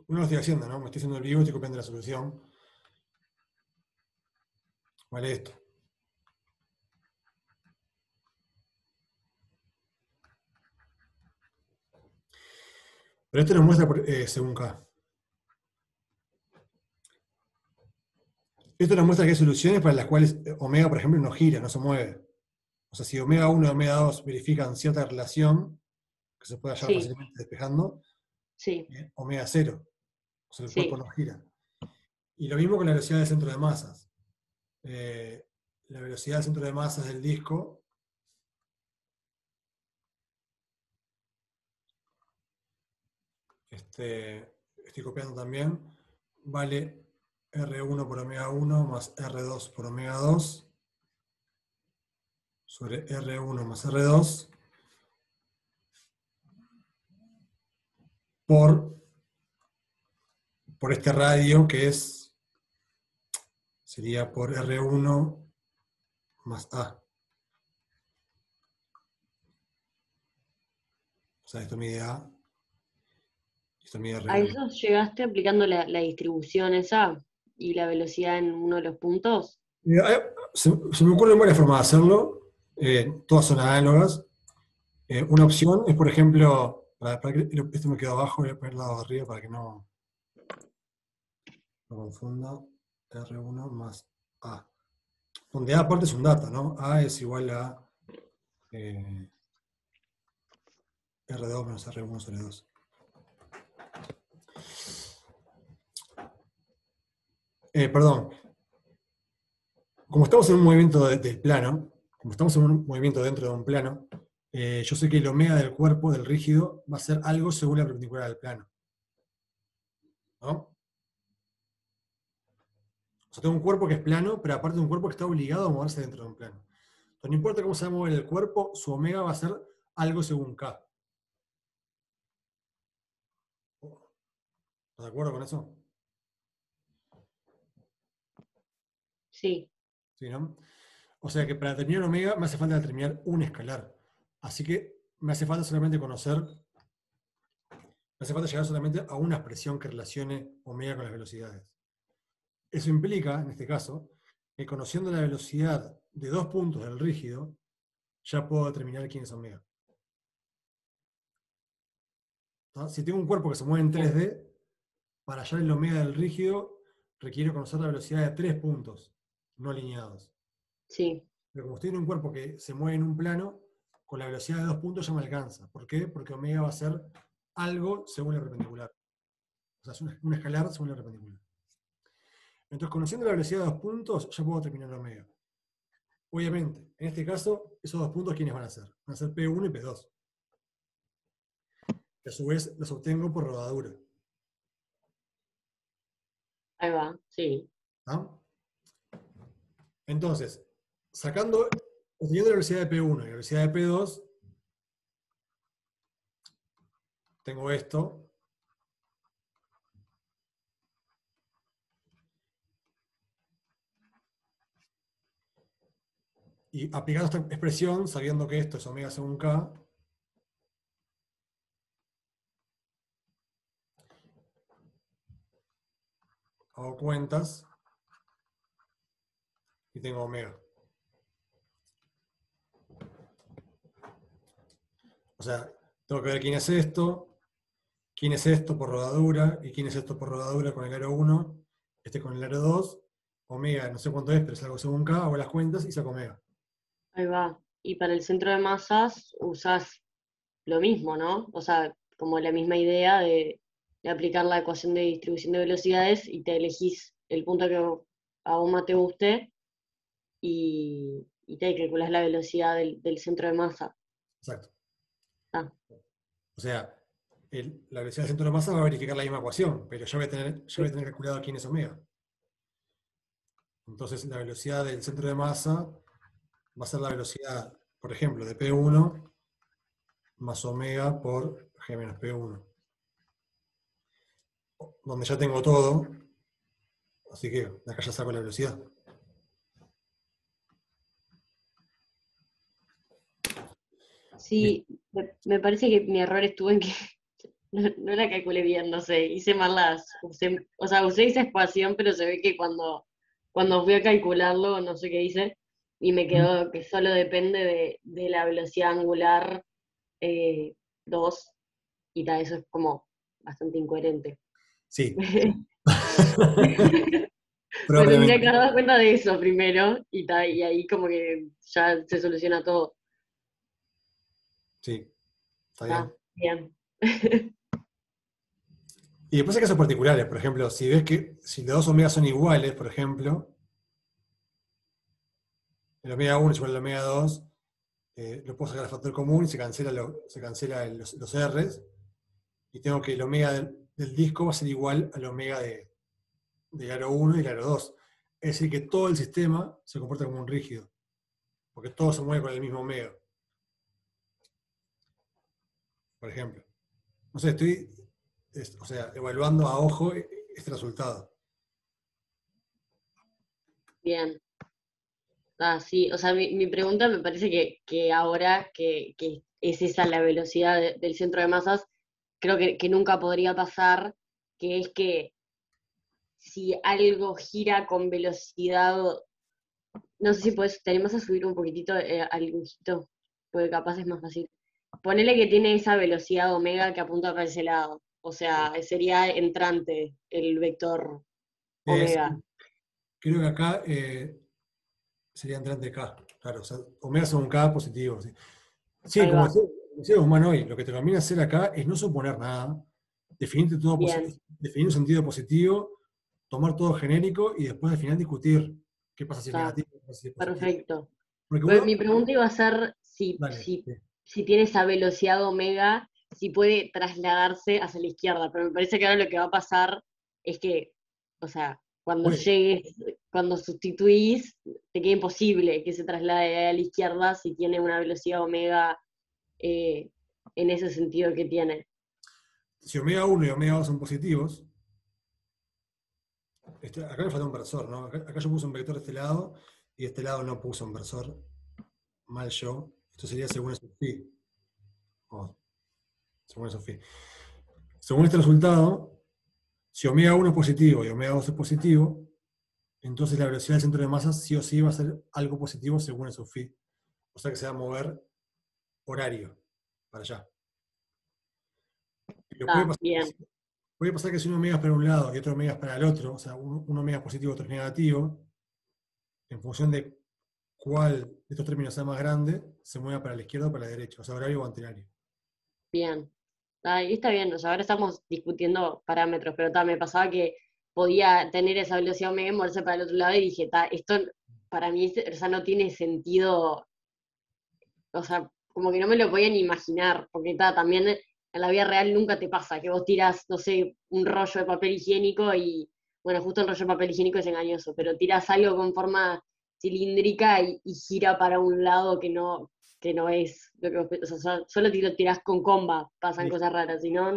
no lo estoy haciendo, ¿no? Me estoy haciendo el vivo y estoy copiando la solución. Vale esto. Pero esto nos muestra según K. Esto nos muestra que hay soluciones para las cuales omega, por ejemplo, no gira, no se mueve. O sea, si omega 1 y omega 2 verifican cierta relación, que se puede hallar Sí. fácilmente despejando, Sí, omega 0. O sea, el Sí. cuerpo no gira. Y lo mismo con la velocidad del centro de masas. La velocidad del centro de masas del disco estoy copiando también, vale R1 por omega 1 más R2 por omega 2 sobre R1 más R2 por este radio que sería por R1 más A. O sea, esto mide A, esto mide a R1. eso llegaste aplicando la distribución esa y la velocidad en uno de los puntos. Se me ocurren varias formas de hacerlo, todas son análogas. Una opción es, por ejemplo, para que esto me quedó abajo, voy a poner el lado de arriba para que no confunda, R1 más A. Donde A aparte es un dato, ¿no? A es igual a R2 menos R1 sobre 2. Perdón. Como estamos en un movimiento del plano, como estamos en un movimiento dentro de un plano, yo sé que el omega del cuerpo, del rígido, va a ser algo según la perpendicular del plano. ¿No? O sea, tengo un cuerpo que es plano, pero aparte de un cuerpo que está obligado a moverse dentro de un plano. Entonces, no importa cómo se va a mover el cuerpo, su omega va a ser algo según K. ¿Estás de acuerdo con eso? Sí. ¿Sí, no? O sea que para determinar omega me hace falta determinar un escalar. Así que me hace falta solamente conocer No hace falta llegar solamente a una expresión que relacione omega con las velocidades. Eso implica, en este caso, que conociendo la velocidad de 2 puntos del rígido, ya puedo determinar quién es omega. ¿No? Si tengo un cuerpo que se mueve en 3D, para hallar el omega del rígido, requiero conocer la velocidad de 3 puntos, no alineados. Sí, Pero como estoy en un cuerpo que se mueve en un plano, con la velocidad de 2 puntos ya me alcanza. ¿Por qué? Porque omega va a ser algo según la perpendicular. O sea, es un escalar según la perpendicular. Entonces, conociendo la velocidad de 2 puntos, ya puedo determinar omega. Obviamente, en este caso, esos 2 puntos, ¿quiénes van a ser? Van a ser P1 y P2. Que a su vez los obtengo por rodadura. ahí va, sí. ¿No? Entonces, obteniendo la velocidad de P1 y la velocidad de P2, tengo esto. Y aplicando esta expresión, sabiendo que esto es omega según K, hago cuentas y tengo omega. O sea, tengo que ver quién es esto por rodadura, y quién es esto por rodadura con el aro 1, este con el aro 2, omega, no sé cuánto es, pero es algo según K, hago las cuentas y saco omega. Ahí va. Y para el centro de masas usas lo mismo, ¿no? O sea, como la misma idea de aplicar la ecuación de distribución de velocidades y te elegís el punto que a vos más te guste y te calculás la velocidad del centro de masa. Exacto. Ah, O sea, la velocidad del centro de masa va a verificar la misma ecuación, pero ya voy a tener calculado quién es omega. Entonces, la velocidad del centro de masa va a ser la velocidad, por ejemplo, de P1 más omega por G menos P1. Donde ya tengo todo, así que de acá ya saco la velocidad. sí, me parece que mi error estuvo en que no la calculé bien, no sé, hice mal o sea, usé esa ecuación, pero se ve que cuando fui a calcularlo, no sé qué hice, y me quedó que solo depende de la velocidad angular 2, y tal, eso es como bastante incoherente. Sí. Me tendría Probablemente. que haber dado cuenta de eso primero, y ahí como que ya se soluciona todo. Sí, está Está bien. bien. Y después hay casos particulares, por ejemplo, si ves que si los dos omegas son iguales, por ejemplo, el omega 1 es igual al omega 2, lo puedo sacar al factor común y se cancela los R's, y tengo que el omega del disco va a ser igual al omega del aro 1 y el aro 2. Es decir, que todo el sistema se comporta como un rígido, porque todo se mueve con el mismo omega, por ejemplo. No sé, estoy evaluando a ojo este resultado. Bien. Ah, sí, o sea, mi pregunta me parece que ahora que es esa la velocidad del centro de masas, creo que nunca podría pasar, que es que si algo gira con velocidad, no sé si te animás a subir un poquitito al dibujito, porque capaz es más fácil. Ponele que tiene esa velocidad omega que apunta para ese lado, o sea, sería entrante el vector Es, omega. creo que acá sería entrante K, claro, o sea, omega son un K positivo. Sí, sí Ahí como va, decía Guzmán hoy, lo que te conviene hacer acá es no suponer nada, bien, definir un sentido positivo, tomar todo genérico y después al final discutir qué pasa si es está negativo, qué pasa si es positivo. perfecto. Porque Pues uno, mi pregunta iba a ser dale, sí. si tiene esa velocidad omega, si puede trasladarse hacia la izquierda, pero me parece que ahora lo que va a pasar es que, o sea, cuando Pues, llegues, cuando sustituís, te queda imposible que se traslade a la izquierda si tiene una velocidad omega eh, en ese sentido que tiene. si omega 1 y omega 2 son positivos, acá me falta un versor, ¿no? Acá yo puse un vector de este lado y de este lado no puse un versor. Mal yo. Esto sería según eso phi. O según eso phi. según este resultado, si omega 1 es positivo y omega 2 es positivo, entonces la velocidad del centro de masa sí o sí va a ser algo positivo según el phi. O sea que se va a mover horario para allá. Pero Bien, puede pasar que si un omega es para un lado y otro omega es para el otro, o sea, un omega es positivo y otro es negativo, en función de cuál de estos términos sea más grande, se mueva para la izquierda o para la derecha, o sea, horario o antihorario. bien. Y está bien, o sea, ahora estamos discutiendo parámetros, pero me pasaba que podía tener esa velocidad omega y moverse para el otro lado y dije, esto para mí o sea, no tiene sentido, o sea, como que no me lo podía ni imaginar, porque también en la vida real nunca te pasa que vos tirás, no sé, un rollo de papel higiénico y, bueno, justo el rollo de papel higiénico es engañoso, pero tirás algo con forma cilíndrica y gira para un lado que no es lo que vos, o sea, solo tirás con comba, pasan Sí. cosas raras, si no,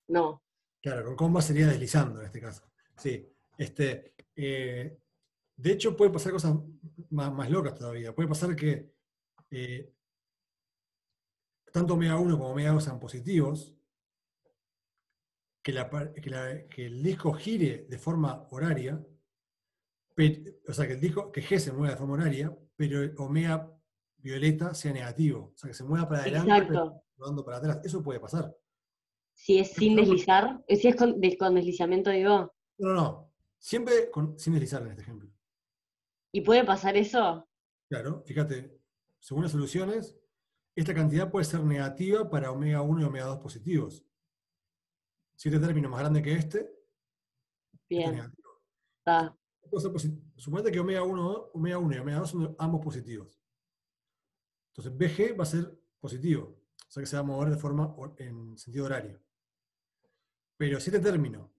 no. Claro, con comba sería deslizando en este caso. Sí. De hecho, puede pasar cosas más locas todavía. Puede pasar que tanto omega 1 como omega 2 sean positivos, que el disco gire de forma horaria, o sea, que el disco, que G se mueva de forma horaria, pero el omega violeta sea negativo. O sea, que se mueva para adelante, pero Exacto. rodando para atrás. Eso puede pasar. Si es sin deslizar, si es con deslizamiento, digo, No, no, no. Siempre sin deslizar en este ejemplo. ¿y puede pasar eso? Claro, fíjate, según las soluciones, esta cantidad puede ser negativa para omega 1 y omega 2 positivos. Si este término es más grande que este es Bien, negativo. está, Suponete que omega 1 y omega 2 son ambos positivos. Entonces BG va a ser positivo, o sea que se va a mover de forma en sentido horario. Pero si este término,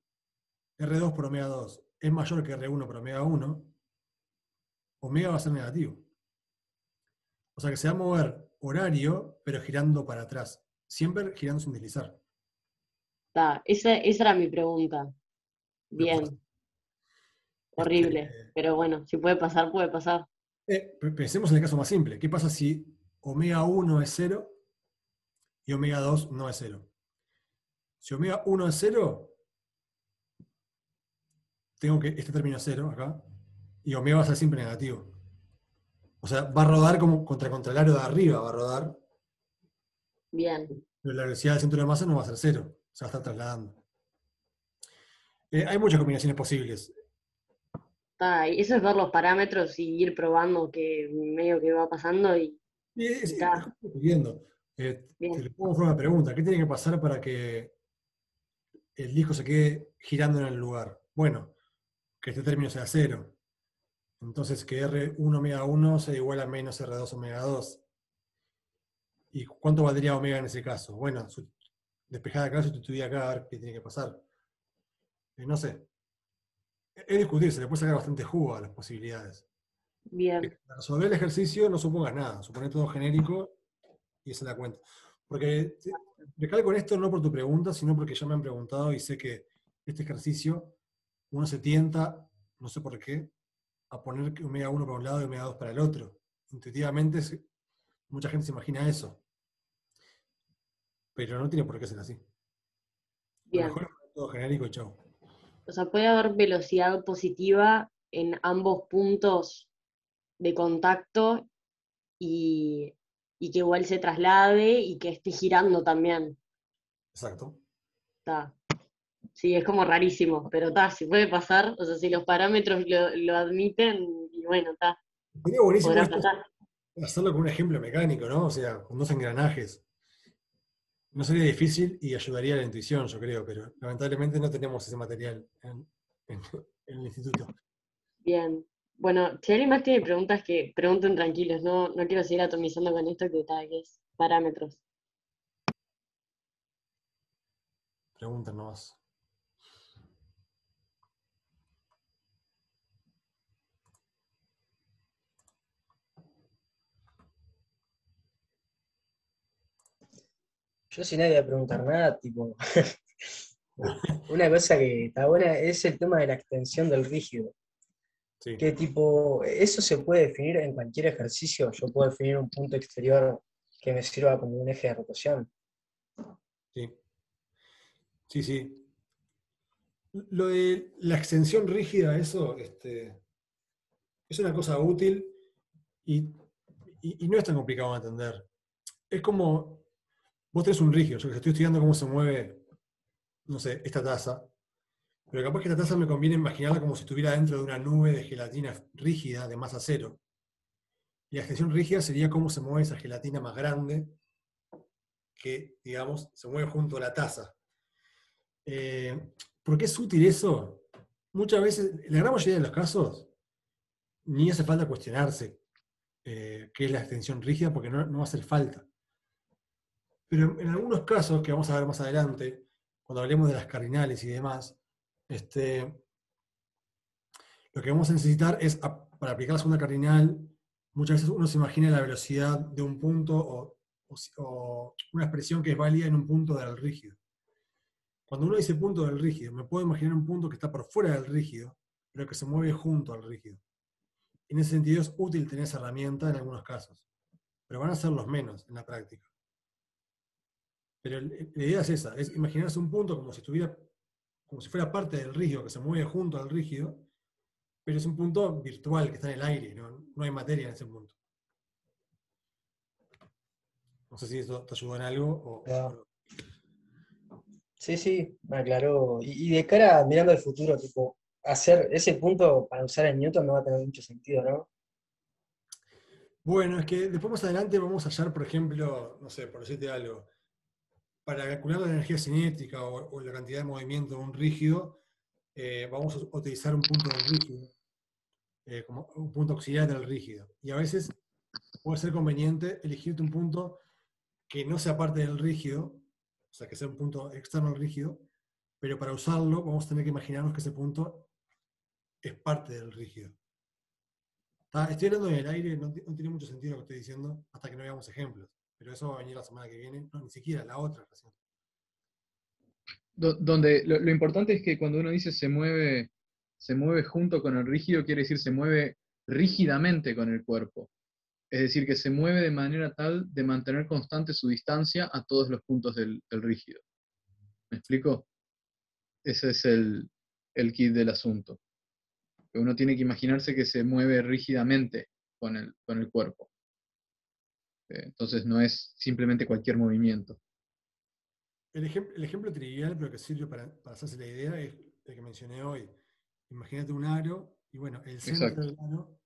R2 por omega 2, es mayor que R1 por omega 1, omega va a ser negativo. O sea que se va a mover horario, pero girando para atrás. Siempre girando sin deslizar. esa era mi pregunta. Puede pasar. Bien, horrible, pero bueno, si puede pasar, puede pasar. Pensemos en el caso más simple. ¿Qué pasa si omega 1 es 0 y omega 2 no es 0? Si omega 1 es 0, tengo que este término es 0 acá, y omega va a ser siempre negativo. O sea, va a rodar como contra el aro de arriba, va a rodar, Bien, pero la velocidad del centro de masa no va a ser 0, se va a estar trasladando. Hay muchas combinaciones posibles. y eso es ver los parámetros y ir probando que medio que va pasando y Es está, como estoy viendo. Te bien. le pongo una pregunta. ¿Qué tiene que pasar para que el disco se quede girando en el lugar? Bueno, que este término sea 0. Entonces que R1 omega 1 sea igual a menos R2 omega 2. ¿Y cuánto valdría omega en ese caso? Bueno, despejada acá, sustituida acá, a ver qué tiene que pasar. No sé. Es discutir, se le puede sacar bastante jugo a las posibilidades. Bien, Para resolver el ejercicio no supongas nada, supone todo genérico y esa es la cuenta. Porque recalco con esto no por tu pregunta, sino porque ya me han preguntado y sé que este ejercicio uno se tienta, no sé por qué, a poner omega 1 para un lado y omega 2 para el otro. Intuitivamente mucha gente se imagina eso, pero no tiene por qué ser así. Lo bien. mejor es todo genérico y chau. O sea, puede haber velocidad positiva en ambos puntos de contacto y, y que igual se traslade y que esté girando también. Exacto. Está. Sí, es como rarísimo, pero está, si puede pasar, o sea, si los parámetros lo admiten, y bueno, está, Sería buenísimo podrá esto, pasar. hacerlo con un ejemplo mecánico, ¿no? O sea, con dos engranajes. No sería difícil y ayudaría a la intuición, yo creo, pero lamentablemente no tenemos ese material en- en el instituto. Bien. Bueno, si alguien más tiene preguntas, que pregunten tranquilos, no quiero seguir atomizando con esto que es parámetros. Preguntan nomás. Yo si nadie va a preguntar nada, tipo, una cosa que está buena es el tema de la extensión del rígido. Sí, Que tipo, eso se puede definir en cualquier ejercicio. Yo puedo definir un punto exterior que me sirva como un eje de rotación. sí. Sí, sí. Lo de la extensión rígida, eso es una cosa útil y, y no es tan complicado de entender. Es como, vos tenés un rígido, yo que estoy estudiando cómo se mueve, no sé, esta taza, pero capaz que esta taza me conviene imaginarla como si estuviera dentro de una nube de gelatina rígida de masa cero. Y la extensión rígida sería cómo se mueve esa gelatina más grande que, digamos, se mueve junto a la taza. ¿Por qué es útil eso? Muchas veces, en la gran mayoría de los casos, ni hace falta cuestionarse qué es la extensión rígida porque no va a hacer falta. Pero en algunos casos, que vamos a ver más adelante, cuando hablemos de las cardinales y demás, lo que vamos a necesitar es, para aplicar la segunda cardinal, muchas veces uno se imagina la velocidad de un punto o una expresión que es válida en un punto del rígido. Cuando uno dice punto del rígido, me puedo imaginar un punto que está por fuera del rígido, pero que se mueve junto al rígido. En ese sentido es útil tener esa herramienta en algunos casos, pero van a ser los menos en la práctica. Pero la idea es esa, es imaginarse un punto como si fuera parte del rígido, que se mueve junto al rígido, pero es un punto virtual que está en el aire, no hay materia en ese punto. No sé si eso te ayudó en algo Ah, o no. sí, sí, me aclaró. Y de cara, mirando al futuro, tipo, hacer ese punto para usar en Newton no va a tener mucho sentido, ¿no? Bueno, es que después más adelante vamos a hallar, por ejemplo, no sé, por decirte algo, para calcular la energía cinética o la cantidad de movimiento de un rígido, vamos a utilizar un punto del rígido, como un punto auxiliar del rígido. Y a veces puede ser conveniente elegirte un punto que no sea parte del rígido, o sea, que sea un punto externo al rígido, pero para usarlo vamos a tener que imaginarnos que ese punto es parte del rígido. Estoy hablando en el aire, no tiene mucho sentido lo que estoy diciendo hasta que no veamos ejemplos, pero eso va a venir la semana que viene, no, ni siquiera la otra recién. Donde lo importante es que cuando uno dice se mueve junto con el rígido, quiere decir se mueve rígidamente con el cuerpo. Es decir, que se mueve de manera tal de mantener constante su distancia a todos los puntos del rígido. ¿Me explico? Ese es el kit del asunto. Que uno tiene que imaginarse que se mueve rígidamente con el cuerpo. Entonces no es simplemente cualquier movimiento. El ejemplo trivial, pero que sirve para hacerse la idea, es el que mencioné hoy. Imagínate un aro, y bueno, el centro Exacto. del aro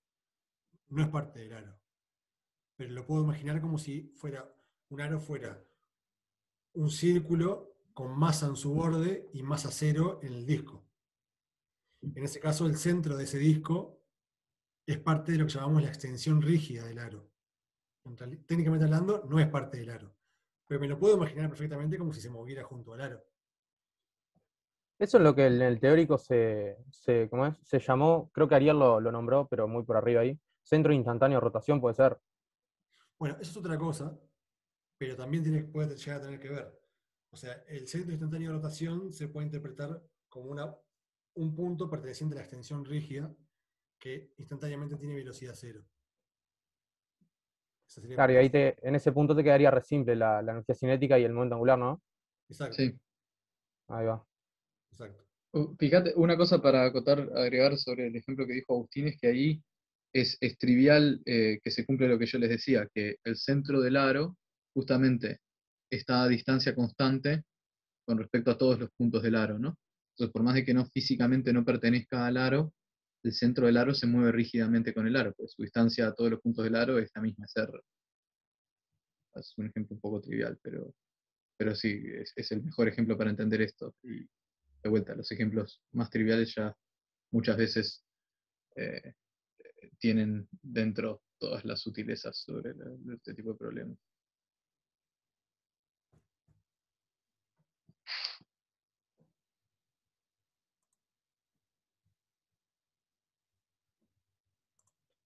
no es parte del aro, pero lo puedo imaginar como si un aro fuera un círculo con masa en su borde y masa cero en el disco. En ese caso, el centro de ese disco es parte de lo que llamamos la extensión rígida del aro. Técnicamente hablando, no es parte del aro, pero me lo puedo imaginar perfectamente como si se moviera junto al aro. Eso es lo que en el teórico ¿cómo es? Se llamó, creo que Ariel lo nombró, pero muy por arriba ahí. Centro instantáneo de rotación puede ser. Bueno, eso es otra cosa, pero también puede llegar a tener que ver. O sea, el centro instantáneo de rotación se puede interpretar como un punto perteneciente a la extensión rígida que instantáneamente tiene velocidad cero. Esa sería Claro, como y ahí en ese punto te quedaría re simple la energía cinética y el momento angular, ¿no? exacto, Sí. exacto. Ahí va. Fíjate, una cosa para acotar, agregar sobre el ejemplo que dijo Agustín es que ahí es trivial que se cumple lo que yo les decía, que el centro del aro justamente está a distancia constante con respecto a todos los puntos del aro, ¿no? Entonces, por más de que no físicamente no pertenezca al aro, el centro del aro se mueve rígidamente con el aro, porque su distancia a todos los puntos del aro es la misma, es R. Es un ejemplo un poco trivial, pero sí, es el mejor ejemplo para entender esto. Y de vuelta, los ejemplos más triviales ya muchas veces eh, tienen dentro todas las sutilezas sobre este tipo de problemas.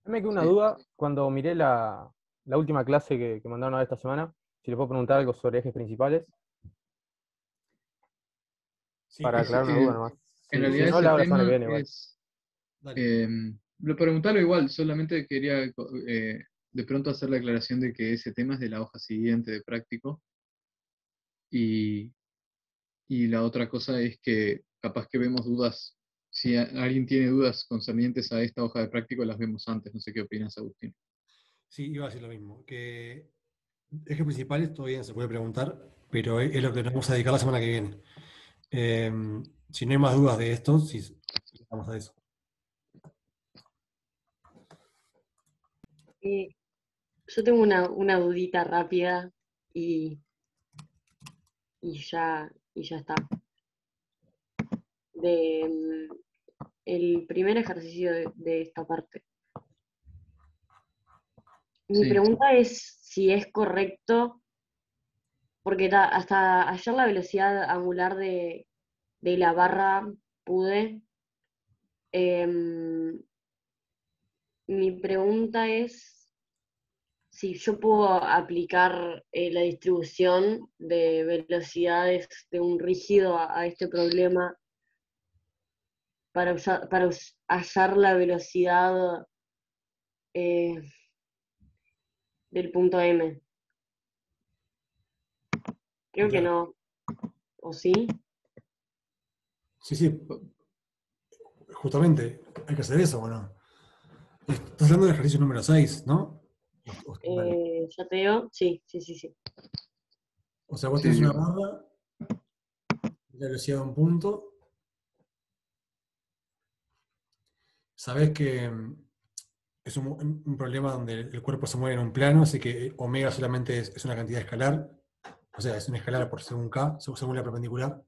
Me quedó una Sí. duda cuando miré la última clase que mandaron ahora esta semana, si les puedo preguntar algo sobre ejes principales, Sí, para aclarar una duda nomás. En Si realidad no, ese la hago la semana que tema viene igual. es... dale. Lo preguntarlo igual, solamente quería de pronto hacer la aclaración de que ese tema es de la hoja siguiente de práctico y Y la otra cosa es que capaz que vemos dudas, si alguien tiene dudas concernientes a esta hoja de práctico, las vemos antes. No sé qué opinas, Agustín. Sí, iba a decir lo mismo, que ejes principales todavía se puede preguntar, pero es lo que nos vamos a dedicar la semana que viene. Si no hay más dudas de esto, sí, vamos a eso. Yo tengo una dudita rápida y, y ya está. El primer ejercicio de esta parte. Mi Sí. pregunta es si es correcto, porque hasta ayer la velocidad angular de la barra pude. Mi pregunta es si yo puedo aplicar la distribución de velocidades de un rígido a este problema para hallar la velocidad eh, del punto M. Creo que no. ¿O sí? Sí, justamente, hay que hacer eso, ¿o no? Estás hablando del ejercicio número 6, ¿no? Estoy mal. Ya te digo. Sí. O sea, vos Sí, tenés una digo. barra, la velocidad de un punto, sabés que es un problema donde el cuerpo se mueve en un plano, así que omega solamente es una cantidad escalar, o sea, es una escalar por según K, según la perpendicular.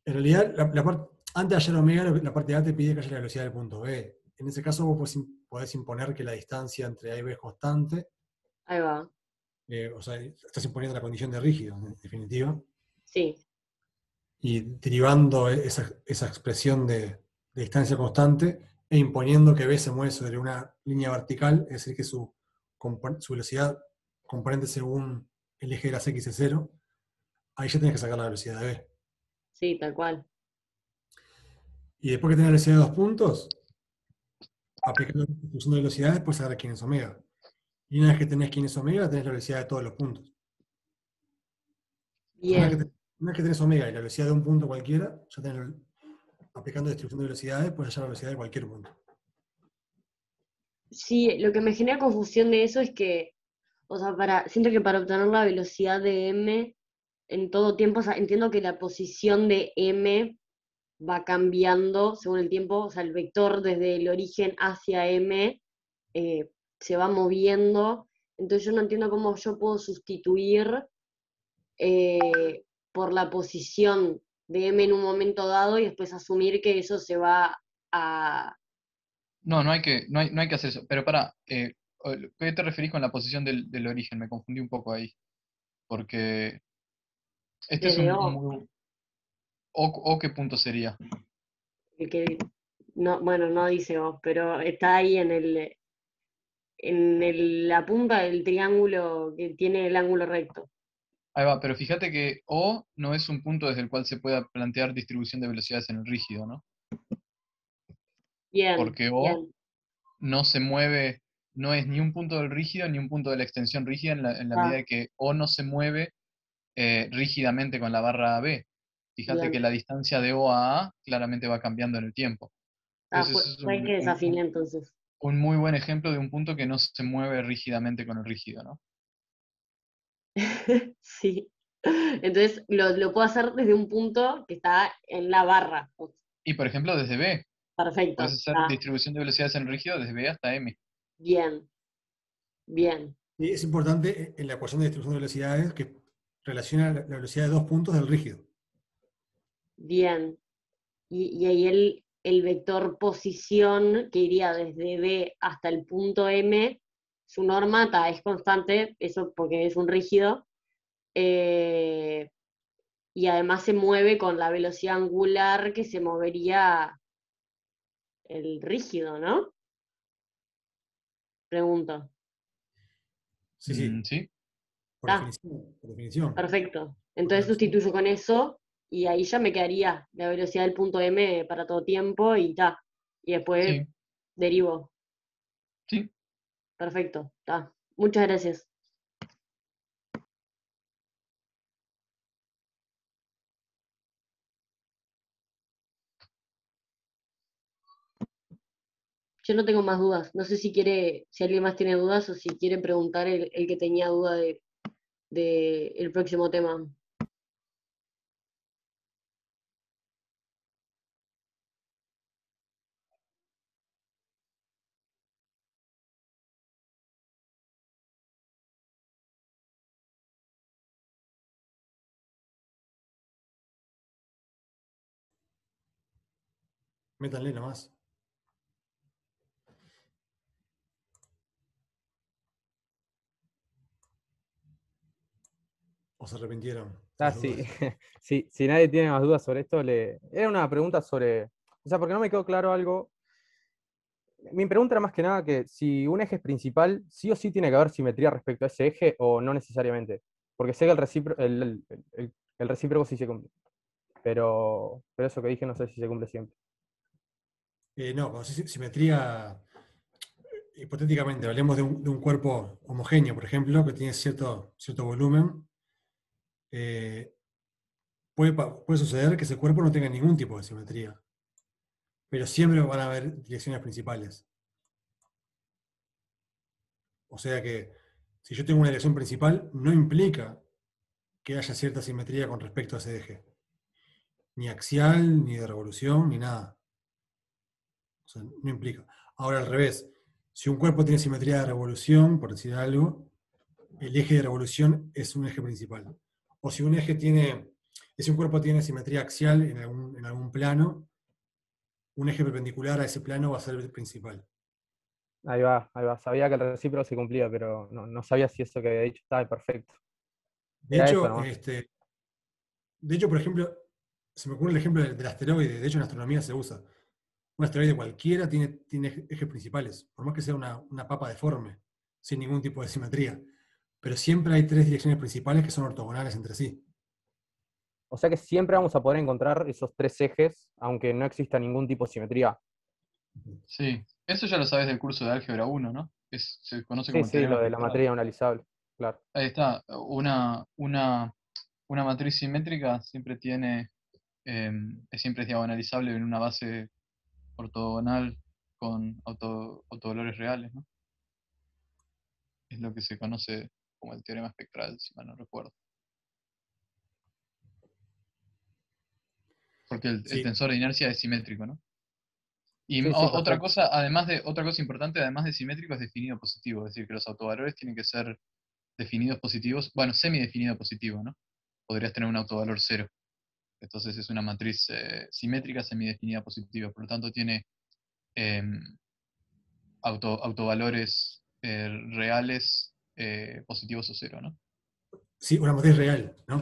En realidad, antes de hallar omega, la parte A te pide que haya la velocidad del punto B. En ese caso, vos podés imponer que la distancia entre A y B es constante, Ahí va. o sea, estás imponiendo la condición de rígido, en definitiva, Sí. y derivando esa expresión de distancia constante e imponiendo que B se mueve sobre una línea vertical, es decir, que su velocidad componente según el eje de las X es cero, ahí ya tenés que sacar la velocidad de B. Sí, tal cual. Y después que tenés la velocidad de dos puntos, aplicando la distribución de velocidades, puedes saber quién es omega. Y una vez que tenés quién es omega, tenés la velocidad de todos los puntos. Bien. Una vez que tenés omega y la velocidad de un punto cualquiera, ya tenés, aplicando distribución de velocidades, puedes hallar la velocidad de cualquier punto. Sí, lo que me genera confusión de eso es que, o sea, siento que para obtener la velocidad de M en todo tiempo, o sea, entiendo que la posición de M va cambiando según el tiempo, o sea, el vector desde el origen hacia M se va moviendo, entonces yo no entiendo cómo yo puedo sustituir por la posición de M en un momento dado y después asumir que eso se va a... No, no hay que hacer eso. Pero ¿qué te referís con la posición del origen? Me confundí un poco ahí. Porque este es desde un O, muy... ¿O qué punto sería? el que no, bueno, no dice O, pero está ahí la punta del triángulo que tiene el ángulo recto. Ahí va, pero fíjate que O no es un punto desde el cual se pueda plantear distribución de velocidades en el rígido, ¿no? Bien, Porque O bien. no se mueve, no es ni un punto del rígido ni un punto de la extensión rígida en la Ah, medida que O no se mueve rígidamente con la barra B. Fíjate que bien. la distancia de O a claramente va cambiando en el tiempo. Ah, Entonces, eso es fue ahí que desafiné entonces. un muy buen ejemplo de un punto que no se mueve rígidamente con el rígido, ¿no? Sí. Entonces lo puedo hacer desde un punto que está en la barra. Y por ejemplo, desde B, puedes Perfecto. hacer Ah, distribución de velocidades en el rígido desde B hasta M. bien, bien, Y es importante en la ecuación de distribución de velocidades que relaciona la velocidad de dos puntos del rígido. bien. Y ahí el vector posición que iría desde B hasta el punto M, su norma es constante, eso porque es un rígido, eh, y además se mueve con la velocidad angular que se movería el rígido, ¿no? Pregunto. Sí, ¿Sí? por Está, definición, por definición. perfecto. Porque Entonces sustituyo con eso y ahí ya me quedaría la velocidad del punto M para todo tiempo y ta. Y después Sí, derivo. sí. Perfecto, está. Muchas gracias. Yo no tengo más dudas. No sé si alguien más tiene dudas o si quiere preguntar el que tenía duda de el próximo tema. Métanle nomás. ¿O se arrepintieron de Ah, las sí. dudas? Si nadie tiene más dudas sobre esto, era una pregunta sobre. O sea, porque no me quedó claro algo. Mi pregunta era más que nada que si un eje es principal, sí o sí tiene que haber simetría respecto a ese eje o no necesariamente. Porque sé que el recíproco sí se cumple. Pero eso que dije no sé si se cumple siempre. No, cuando se dice simetría, hipotéticamente, hablemos de un cuerpo homogéneo, por ejemplo, que tiene cierto volumen, eh, puede suceder que ese cuerpo no tenga ningún tipo de simetría, pero siempre van a haber direcciones principales. O sea que si yo tengo una dirección principal, no implica que haya cierta simetría con respecto a ese eje. Ni axial, ni de revolución, ni nada. O sea, no implica. Ahora al revés, si un cuerpo tiene simetría de revolución, por decir algo, el eje de revolución es un eje principal. O si un cuerpo tiene simetría axial en algún plano, un eje perpendicular a ese plano va a ser el principal. Ahí va, ahí va. Sabía que el recíproco se cumplía, pero no sabía si eso que había dicho estaba perfecto. De Era eso hecho, nomás. por ejemplo, se me ocurre el ejemplo del asteroide. De hecho, en astronomía se usa. Un asteroide cualquiera tiene ejes principales, por más que sea una papa deforme, sin ningún tipo de simetría. Pero siempre hay tres direcciones principales que son ortogonales entre sí. O sea que siempre vamos a poder encontrar esos tres ejes, aunque no exista ningún tipo de simetría. Sí, eso ya lo sabes del curso de álgebra 1, ¿no? Se conoce Sí, como el sí, teorema lo de la espectral. materia analizable, claro. Ahí está, una matriz simétrica siempre es diagonalizable en una base ortogonal con autovalores reales, ¿no? Es lo que se conoce como el teorema espectral, si mal no recuerdo. Porque el Sí, tensor de inercia es simétrico, ¿no? Y Sí, sí, otra perfecto. cosa, otra cosa importante, además de simétrico, es definido positivo. Es decir, que los autovalores tienen que ser definidos positivos, bueno, semidefinido positivo, ¿no? Podrías tener un autovalor cero. Entonces es una matriz simétrica semidefinida positiva. Por lo tanto, tiene em, autovalores reales positivos o cero, ¿no? sí, una matriz real, ¿no?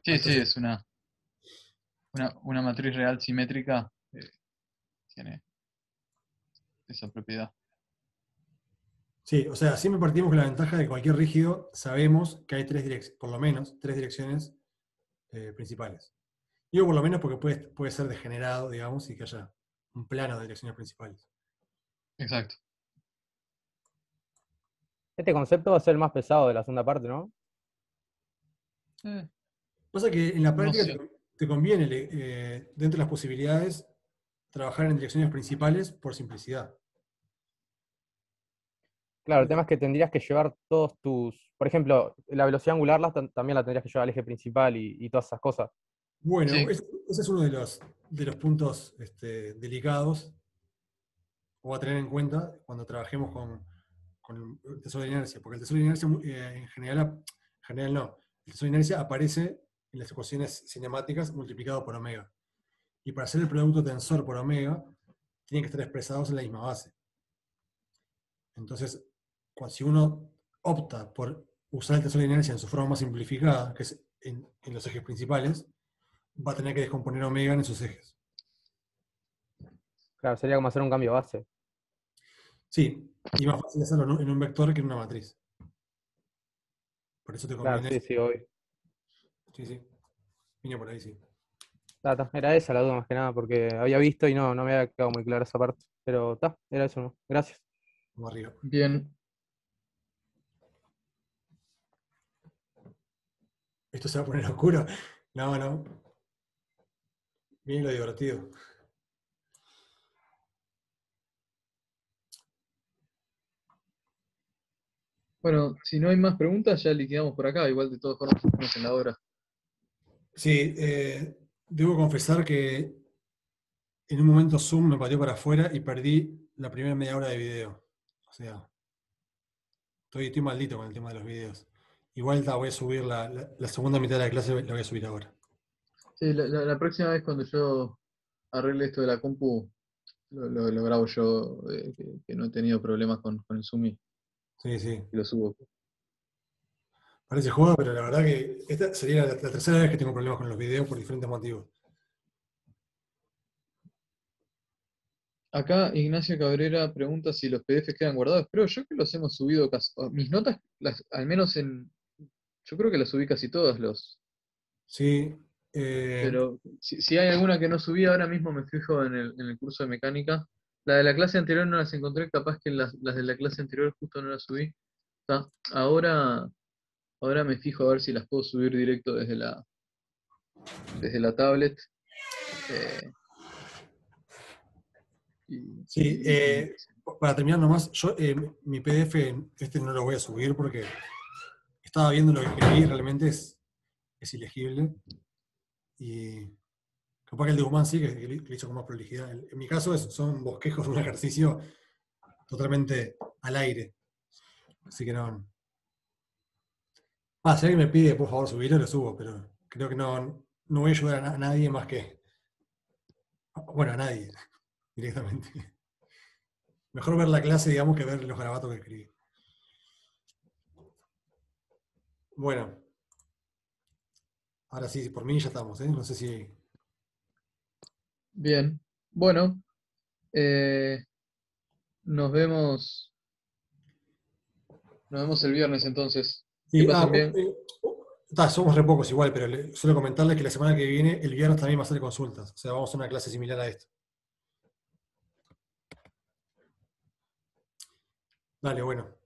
Sí, sí, Entonces, es una matriz real simétrica, tiene esa propiedad. sí, o sea, siempre partimos con la ventaja de que cualquier rígido sabemos que hay por lo menos tres direcciones principales. Digo por lo menos porque puede ser degenerado, digamos, y que haya un plano de direcciones principales. Exacto. Este concepto va a ser el más pesado de la segunda parte, ¿no? Eh, Pasa que en la no práctica sé. te conviene, dentro de las posibilidades, trabajar en direcciones principales por simplicidad. Claro, el tema es que tendrías que llevar todos tus. Por ejemplo, la velocidad angular también la tendrías que llevar al eje principal y todas esas cosas. Bueno, Sí, ese es uno de los puntos delicados o a tener en cuenta cuando trabajemos con el tensor de inercia, porque el tensor de inercia en general no. El tensor de inercia aparece en las ecuaciones cinemáticas multiplicado por omega. Y para hacer el producto tensor por omega, tienen que estar expresados en la misma base. Entonces, si uno opta por usar el tensor de inercia en su forma más simplificada, que es en los ejes principales, va a tener que descomponer omega en esos ejes. Claro, sería como hacer un cambio base. Sí, y más fácil hacerlo en un vector que en una matriz. Por eso te Claro, conviene. sí, sí, obvio. Sí, sí. Vine por ahí, sí. Era esa la duda más que nada, porque había visto y no me había quedado muy clara esa parte. Pero era eso, ¿no? Gracias. Vamos arriba. bien. ¿Esto se va a poner oscuro? No, no. Viene lo divertido. Bueno, si no hay más preguntas, ya liquidamos por acá. Igual de todas formas, estamos en la hora. Sí, debo confesar que en un momento Zoom me pateó para afuera y perdí la primera media hora de video. O sea, estoy maldito con el tema de los videos. Igual voy a subir la segunda mitad de la clase, la voy a subir ahora. Sí, la próxima vez cuando yo arregle esto de la compu, lo grabo yo, que no he tenido problemas con el Zoom y Sí, sí. lo subo. Parece juego, pero la verdad que esta sería la tercera vez que tengo problemas con los videos por diferentes motivos. Acá Ignacio Cabrera pregunta si los PDFs quedan guardados. Creo yo que los hemos subido casi. Mis notas, al menos yo creo que las subí casi todas Sí, pero si hay alguna que no subí, ahora mismo me fijo en el curso de mecánica. La de la clase anterior no las encontré, capaz que las de la clase anterior justo no las subí. Está. Ahora me fijo a ver si las puedo subir directo desde la tablet. eh, y- sí, y- para terminar nomás, yo mi PDF no lo voy a subir porque estaba viendo lo que escribí y realmente es ilegible. Y capaz que el de Guzmán sí, que lo hizo con más prolijidad. En mi caso son bosquejos de un ejercicio totalmente al aire. Así que no. Si alguien me pide por favor subirlo, lo subo, pero creo que no voy a ayudar a nadie más que. Bueno, a nadie, directamente. Mejor ver la clase, digamos, que ver los garabatos que escribí. Bueno, ahora sí, por mí ya estamos, ¿eh? No sé si. Bien. Bueno, eh, nos vemos. Nos vemos el viernes entonces. Que Sí, pasen bien. somos re pocos igual, pero suelo comentarles que la semana que viene, el viernes también va a ser consultas. O sea, vamos a una clase similar a esto. Dale, bueno.